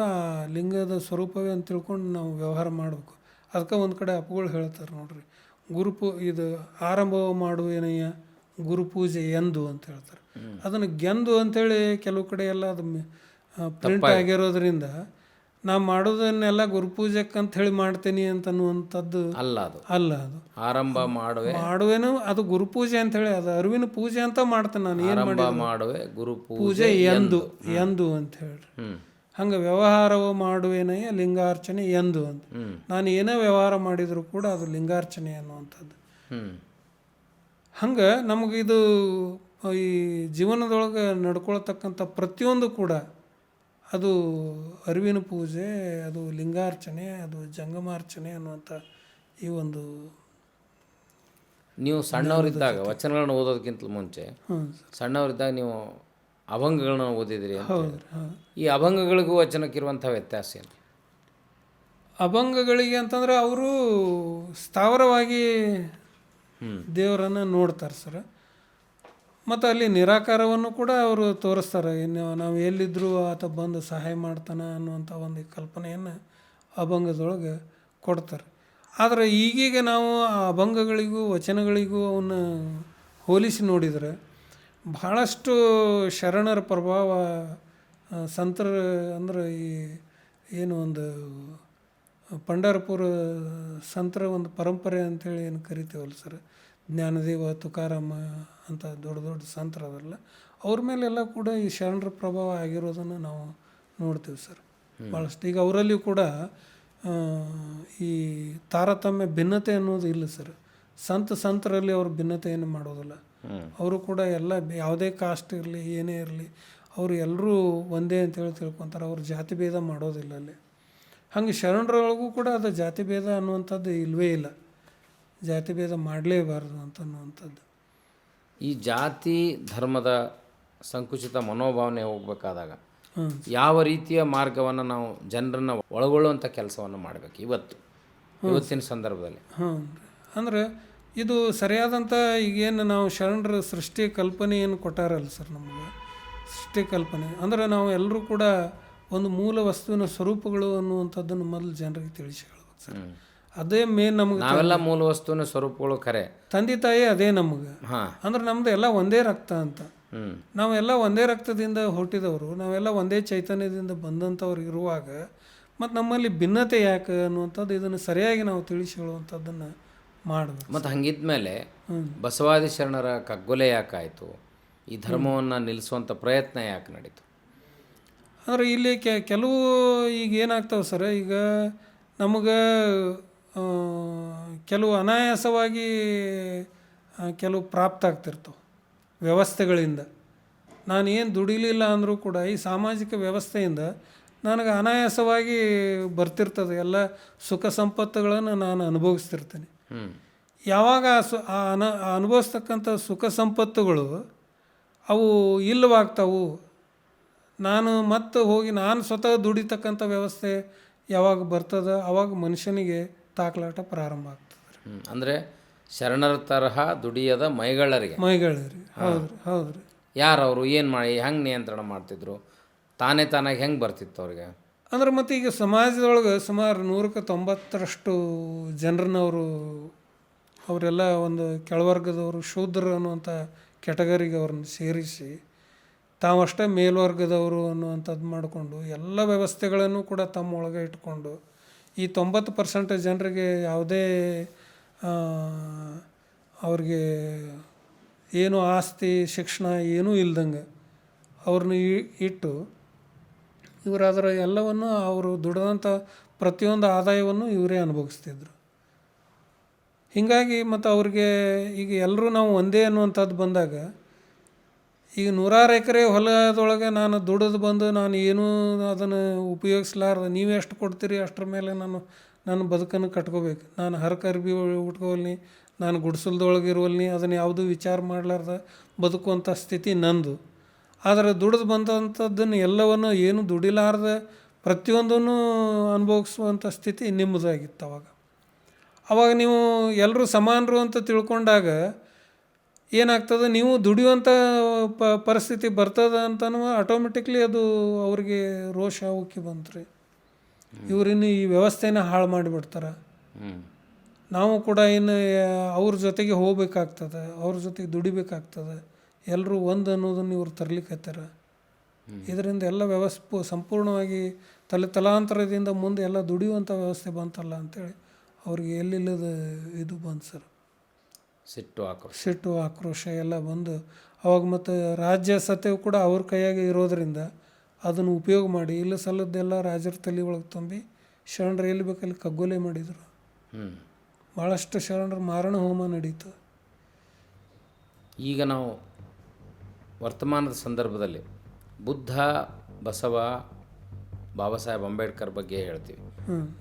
ಲಿಂಗದ ಸ್ವರೂಪವೇ ಅಂತ ತಿಳ್ಕೊಂಡು ನಾವು ವ್ಯವಹಾರ ಮಾಡಬೇಕು. ಅದಕ್ಕೆ ಒಂದು ಕಡೆ ಅಪ್ಪಗಳು ಹೇಳ್ತಾರೆ ನೋಡ್ರಿ, ಇದು ಆರಂಭ ಮಾಡುವೇನಯ್ಯ ಗುರುಪೂಜೆ ಎಂದು ಅಂತ ಹೇಳ್ತಾರೆ. ಅದನ್ನು ಗೆಂದು ಅಂಥೇಳಿ ಕೆಲವು ಕಡೆ ಎಲ್ಲ ಅದು ಪ್ರಿಂಟ್ ಆಗಿರೋದ್ರಿಂದ ನಾವು ಮಾಡೋದನ್ನೆಲ್ಲ ಗುರುಪೂಜೆಕ್ಕೆ ಅಂತ ಹೇಳಿ ಮಾಡ್ತೀನಿ ಅಂತನ್ನುವಂಥದ್ದು ಅಲ್ಲ. ಅದು ಆರಂಭ ಮಾಡುವೇನು ಅದು ಗುರುಪೂಜೆ ಅಂತ ಹೇಳಿ, ಅದು ಅರಿವಿನ ಪೂಜೆ ಅಂತ ಮಾಡ್ತೇನೆ ನಾನು. ಏನು ಮಾಡುವೆ ಗುರುಪೂಜೆ ಎಂದು ಅಂತ ಹೇಳ್ರಿ. ಹಂಗೆ ವ್ಯವಹಾರವು ಮಾಡುವೇನಯ್ಯ ಲಿಂಗಾರ್ಚನೆ ಎಂದು ಅಂತ. ನಾನು ಏನೇ ವ್ಯವಹಾರ ಮಾಡಿದರೂ ಕೂಡ ಅದು ಲಿಂಗಾರ್ಚನೆ ಅನ್ನುವಂಥದ್ದು. ಹಂಗೆ ನಮಗಿದು ಈ ಜೀವನದೊಳಗೆ ನಡ್ಕೊಳ್ತಕ್ಕಂಥ ಪ್ರತಿಯೊಂದು ಕೂಡ ಅದು ಅರಿವಿನ ಪೂಜೆ, ಅದು ಲಿಂಗಾರ್ಚನೆ, ಅದು ಜಂಗಮಾರ್ಚನೆ ಅನ್ನುವಂಥ ಈ ಒಂದು. ನೀವು ಸಣ್ಣವರಿದ್ದಾಗ ವಚನಗಳನ್ನ ಓದೋದಕ್ಕಿಂತ ಮುಂಚೆ ಸಣ್ಣವರಿದ್ದಾಗ ನೀವು ಅಭಂಗಗಳನ್ನ ಓದಿದ್ರಿ ಅಂತ. ಈ ಅಭಂಗಗಳಿಗೂ ವಚನಕ್ಕಿರುವಂಥ ವ್ಯತ್ಯಾಸ ಏನು? ಅಭಂಗಗಳಿಗೆ ಅಂತಂದ್ರೆ ಅವರು ಸ್ಥಾವರವಾಗಿ ದೇವರನ್ನು ನೋಡ್ತಾರೆ ಸರ್. ಮತ್ತು ಅಲ್ಲಿ ನಿರಾಕಾರವನ್ನು ಕೂಡ ಅವರು ತೋರಿಸ್ತಾರೆ. ಇನ್ನು ನಾವು ಎಲ್ಲಿದ್ದರೂ ಆತ ಬಂದು ಸಹಾಯ ಮಾಡ್ತಾನೆ ಅನ್ನುವಂಥ ಒಂದು ಕಲ್ಪನೆಯನ್ನು ಅಭಂಗದೊಳಗೆ ಕೊಡ್ತಾರೆ. ಆದರೆ ಈಗೀಗ ನಾವು ಆ ಅಭಂಗಗಳಿಗೂ ವಚನಗಳಿಗೂ ಅವನ್ನ ಹೋಲಿಸಿ ನೋಡಿದರೆ ಭಾಳಷ್ಟು ಶರಣರ ಪ್ರಭಾವ, ಸಂತರ ಅಂದ್ರೆ ಈ ಏನು ಒಂದು ಪಂಢರಪುರ ಸಂತರ ಒಂದು ಪರಂಪರೆ ಅಂಥೇಳಿ ಏನು ಕರಿತೀವಲ್ಲ ಸರ್, ಜ್ಞಾನದೇವ, ತುಕಾರಾಮ ಅಂತ ದೊಡ್ಡ ದೊಡ್ಡ ಸಂತರ ಅದರಲ್ಲ, ಅವ್ರ ಮೇಲೆಲ್ಲ ಕೂಡ ಈ ಶರಣರ ಪ್ರಭಾವ ಆಗಿರೋದನ್ನು ನಾವು ನೋಡ್ತೀವಿ ಸರ್ ಭಾಳಷ್ಟು. ಈಗ ಅವರಲ್ಲಿ ಕೂಡ ಈ ತಾರತಮ್ಯ ಭಿನ್ನತೆ ಅನ್ನೋದು ಇಲ್ಲ ಸರ್. ಸಂತರಲ್ಲಿ ಅವರು ಭಿನ್ನತೆಯನ್ನು ಮಾಡೋದಿಲ್ಲ. ಅವರು ಕೂಡ ಎಲ್ಲ ಯಾವುದೇ ಕಾಸ್ಟ್ ಇರಲಿ ಏನೇ ಇರಲಿ ಅವರು ಎಲ್ಲರೂ ಒಂದೇ ಅಂತೇಳಿ ತಿಳ್ಕೊತಾರೆ. ಅವರು ಜಾತಿ ಭೇದ ಮಾಡೋದಿಲ್ಲ ಅಲ್ಲಿ. ಹಾಗೆ ಶರಣರೊಳಗೂ ಕೂಡ ಅದು ಜಾತಿ ಭೇದ ಅನ್ನುವಂಥದ್ದು ಇಲ್ಲವೇ ಇಲ್ಲ. ಜಾತಿ ಭೇದ ಮಾಡಲೇಬಾರದು ಅಂತನ್ನುವಂಥದ್ದು. ಈ ಜಾತಿ ಧರ್ಮದ ಸಂಕುಚಿತ ಮನೋಭಾವನೆ ಹೋಗ್ಬೇಕಾದಾಗ ಯಾವ ರೀತಿಯ ಮಾರ್ಗವನ್ನು ನಾವು ಜನರನ್ನು ಒಳಗೊಳ್ಳುವಂಥ ಕೆಲಸವನ್ನು ಮಾಡಬೇಕು ಇವತ್ತಿನ ಸಂದರ್ಭದಲ್ಲಿ? ಅಂದರೆ ಇದು ಸರಿಯಾದಂಥ ಈಗೇನು ನಾವು ಶರಣರ ಸೃಷ್ಟಿ ಕಲ್ಪನೆ ಏನು ಕೊಟ್ಟಾರಲ್ಲ ಸರ್, ನಮಗೆ ಸೃಷ್ಟಿ ಕಲ್ಪನೆ ಅಂದರೆ ನಾವು ಎಲ್ಲರೂ ಕೂಡ ಒಂದು ಮೂಲ ವಸ್ತುವಿನ ಸ್ವರೂಪಗಳು ಅನ್ನುವಂಥದ್ದನ್ನು ಮೊದಲು ಜನರಿಗೆ ತಿಳಿಸಿ ಹೇಳ್ಬೇಕು ಸರ್. ಅದೇ ಮೇನ್ ನಮ್ಗೆ. ನಾವೆಲ್ಲ ಮೂಲ ವಸ್ತುವಿನ ಸ್ವರೂಪಗಳು ಖರೆ, ತಂದೆ ತಾಯಿ ಅದೇ ನಮಗೆ. ಅಂದ್ರೆ ನಮ್ದು ಎಲ್ಲ ಒಂದೇ ರಕ್ತ ಅಂತ. ನಾವೆಲ್ಲ ಒಂದೇ ರಕ್ತದಿಂದ ಹುಟ್ಟಿದವರು, ನಾವೆಲ್ಲ ಒಂದೇ ಚೈತನ್ಯದಿಂದ ಬಂದಂಥವ್ರು ಇರುವಾಗ ಮತ್ತು ನಮ್ಮಲ್ಲಿ ಭಿನ್ನತೆ ಯಾಕೆ ಅನ್ನುವಂಥದ್ದು ಇದನ್ನು ಸರಿಯಾಗಿ ನಾವು ತಿಳಿಸಿ ಹೇಳುವಂಥದ್ದನ್ನು ಮಾಡಬೇಕು. ಮತ್ತು ಹಂಗಿದ್ಮೇಲೆ ಬಸವಾದಿ ಶರಣರ ಕಗ್ಗೊಲೆ ಯಾಕಾಯಿತು? ಈ ಧರ್ಮವನ್ನು ನಿಲ್ಲಿಸುವಂಥ ಪ್ರಯತ್ನ ಯಾಕೆ ನಡೀತು? ಅಂದರೆ ಇಲ್ಲಿ ಕೆಲವು ಈಗ ಏನಾಗ್ತಾವೆ ಸರ್, ಈಗ ನಮಗೆ ಕೆಲವು ಅನಾಯಾಸವಾಗಿ ಕೆಲವು ಪ್ರಾಪ್ತ ಆಗ್ತಿರ್ತವೆ ವ್ಯವಸ್ಥೆಗಳಿಂದ. ನಾನೇನು ದುಡಿಲಿಲ್ಲ ಅಂದರೂ ಕೂಡ ಈ ಸಾಮಾಜಿಕ ವ್ಯವಸ್ಥೆಯಿಂದ ನನಗೆ ಅನಾಯಾಸವಾಗಿ ಬರ್ತಿರ್ತದೆ. ಎಲ್ಲ ಸುಖ ಸಂಪತ್ತುಗಳನ್ನು ನಾನು ಅನುಭವಿಸ್ತಿರ್ತೀನಿ. ಯಾವಾಗ ಆ ಅನುಭವಿಸ್ತಕ್ಕಂಥ ಸುಖ ಸಂಪತ್ತುಗಳು ಅವು ಇಲ್ಲವಾಗ್ತಾವು, ನಾನು ಮತ್ತೆ ಹೋಗಿ ನಾನು ಸ್ವತಃ ದುಡಿತಕ್ಕಂಥ ವ್ಯವಸ್ಥೆ ಯಾವಾಗ ಬರ್ತದೆ ಆವಾಗ ಮನುಷ್ಯನಿಗೆ ತಾಕಲಾಟ ಪ್ರಾರಂಭ ಆಗ್ತದೆ. ಅಂದರೆ ಶರಣರ ತರಹ ದುಡಿಯದ ಮೈಗಳರಿಗೆ ಮೈಗಳಿರಿ. ಹೌದ್ರಿ ಹೌದ್ರಿ. ಯಾರು ಅವರು ಏನು ಮಾಡಿ ಹೆಂಗೆ ನಿಯಂತ್ರಣ ಮಾಡ್ತಿದ್ರು, ತಾನಾಗಿ ಹೆಂಗೆ ಬರ್ತಿತ್ತು ಅವ್ರಿಗೆ? ಅಂದ್ರೆ ಮತ್ತು ಈಗ ಸಮಾಜದೊಳಗೆ ಸುಮಾರು 190ರಷ್ಟು ಜನರನ್ನ ಅವರೆಲ್ಲ ಒಂದು ಕೆಳವರ್ಗದವರು, ಶೂದ್ರರು ಅನ್ನುವಂಥ ಕೆಟಗರಿಗೆ ಅವ್ರನ್ನ ಸೇರಿಸಿ ತಾವಷ್ಟೇ ಮೇಲ್ವರ್ಗದವರು ಅನ್ನುವಂಥದ್ದು ಮಾಡಿಕೊಂಡು ಎಲ್ಲ ವ್ಯವಸ್ಥೆಗಳನ್ನು ಕೂಡ ತಮ್ಮ ಒಳಗೆ ಇಟ್ಕೊಂಡು ಈ 90% ಜನರಿಗೆ ಯಾವುದೇ ಅವ್ರಿಗೆ ಏನು ಆಸ್ತಿ ಶಿಕ್ಷಣ ಏನೂ ಇಲ್ದಂಗೆ ಅವ್ರನ್ನ ಇಟ್ಟು ಇವರು ಅದರ ಎಲ್ಲವನ್ನು ಅವರು ದುಡಿದಂಥ ಪ್ರತಿಯೊಂದು ಆದಾಯವನ್ನು ಇವರೇ ಅನುಭವಿಸ್ತಿದ್ರು. ಹೀಗಾಗಿ ಮತ್ತು ಅವ್ರಿಗೆ ಈಗ ಎಲ್ಲರೂ ನಾವು ಒಂದೇ ಅನ್ನುವಂಥದ್ದು ಬಂದಾಗ ಈಗ 100 ಎಕರೆ ಹೊಲದೊಳಗೆ ನಾನು ದುಡಿದು ಬಂದು ನಾನು ಏನೂ ಅದನ್ನು ಉಪಯೋಗಿಸ್ಲಾರ್ದು ನೀವೇ ಎಷ್ಟು ಕೊಡ್ತೀರಿ ಅಷ್ಟರ ಮೇಲೆ ನಾನು ಬದುಕನ್ನು ಕಟ್ಕೋಬೇಕು. ನಾನು ಹರಕರ್ಬಿ ಉಟ್ಕೋವಲ್ನಿ, ನಾನು ಗುಡಿಸಲ್ದೊಳಗೆ ಇರುವಲ್ನಿ, ಅದನ್ನು ಯಾವುದೂ ವಿಚಾರ ಮಾಡಲಾರ್ದ ಬದುಕುವಂಥ ಸ್ಥಿತಿ ನಂದು. ಆದರೆ ದುಡಿದು ಬಂದಂಥದ್ದನ್ನು ಎಲ್ಲವನ್ನು ಏನು ದುಡಿಲಾರ್ದ ಪ್ರತಿಯೊಂದನ್ನು ಅನುಭವಿಸುವಂಥ ಸ್ಥಿತಿ ನಿಮ್ಮದಾಗಿತ್ತು ಅವಾಗ ನೀವು ಎಲ್ಲರೂ ಸಮಾನರು ಅಂತ ತಿಳ್ಕೊಂಡಾಗ ಏನಾಗ್ತದೆ, ನೀವು ದುಡಿಯುವಂಥ ಪರಿಸ್ಥಿತಿ ಬರ್ತದೆ ಅಂತನೂ ಆಟೋಮೆಟಿಕ್ಲಿ ಅದು ಅವ್ರಿಗೆ ರೋಷ ಉಕ್ಕಿ ಬಂತ್ರಿ. ಇವರಿನ್ನು ಈ ವ್ಯವಸ್ಥೆನ ಹಾಳು ಮಾಡಿಬಿಡ್ತಾರೆ, ನಾವು ಕೂಡ ಇನ್ನು ಅವ್ರ ಜೊತೆಗೆ ಹೋಗ್ಬೇಕಾಗ್ತದೆ, ಅವ್ರ ಜೊತೆಗೆ ದುಡಿಬೇಕಾಗ್ತದೆ, ಎಲ್ಲರೂ ಒಂದು ಅನ್ನೋದನ್ನು ಇವ್ರು ತರಲಿಕ್ಕತ್ತಾರ. ಇದರಿಂದ ಎಲ್ಲ ಸಂಪೂರ್ಣವಾಗಿ ತಲಾಂತರದಿಂದ ಮುಂದೆ ಎಲ್ಲ ದುಡಿಯುವಂಥ ವ್ಯವಸ್ಥೆ ಬಂತಲ್ಲ ಅಂಥೇಳಿ ಅವ್ರಿಗೆ ಎಲ್ಲಿಲ್ಲದ ಇದು ಬಂತು ಸರ್. ಸಿಟ್ಟು ಆಕ್ರೋಶ ಎಲ್ಲ ಬಂದು ಅವಾಗ ಮತ್ತು ರಾಜ್ಯ ಸತ್ಯವು ಕೂಡ ಅವ್ರ ಕೈಯಾಗೆ ಇರೋದರಿಂದ ಅದನ್ನು ಉಪಯೋಗ ಮಾಡಿ ಇಲ್ಲ ಸಲ್ಲದ್ದೆಲ್ಲ ರಾಜರ ತಲೆ ಒಳಗೆ ತುಂಬಿ ಶರಣರು ಎಲ್ಲಿ ಬೇಕಲ್ಲಿ ಕಗ್ಗೊಲೆ ಮಾಡಿದರು. ಭಾಳಷ್ಟು ಶರಣರು ಮಾರಣ ಹೋಮ ನಡೀತು. ಈಗ ನಾವು ವರ್ತಮಾನದ ಸಂದರ್ಭದಲ್ಲಿ ಬುದ್ಧ, ಬಸವ, ಬಾಬಾ ಸಾಹೇಬ್ ಅಂಬೇಡ್ಕರ್ ಬಗ್ಗೆ ಹೇಳ್ತೀವಿ.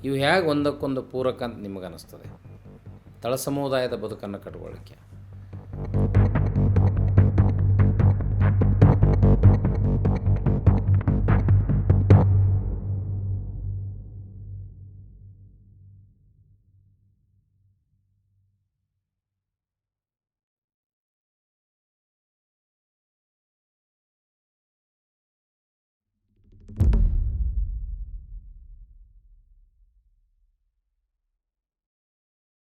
ಇವು ಹೇಗೆ ಒಂದಕ್ಕೊಂದು ಪೂರಕ ಅಂತ ನಿಮಗೆ ಅನ್ನಿಸ್ತದೆ ತಳ ಸಮುದಾಯದ ಬದುಕನ್ನು ಕಟ್ಕೊಳ್ಳಿಕ್ಕೆ?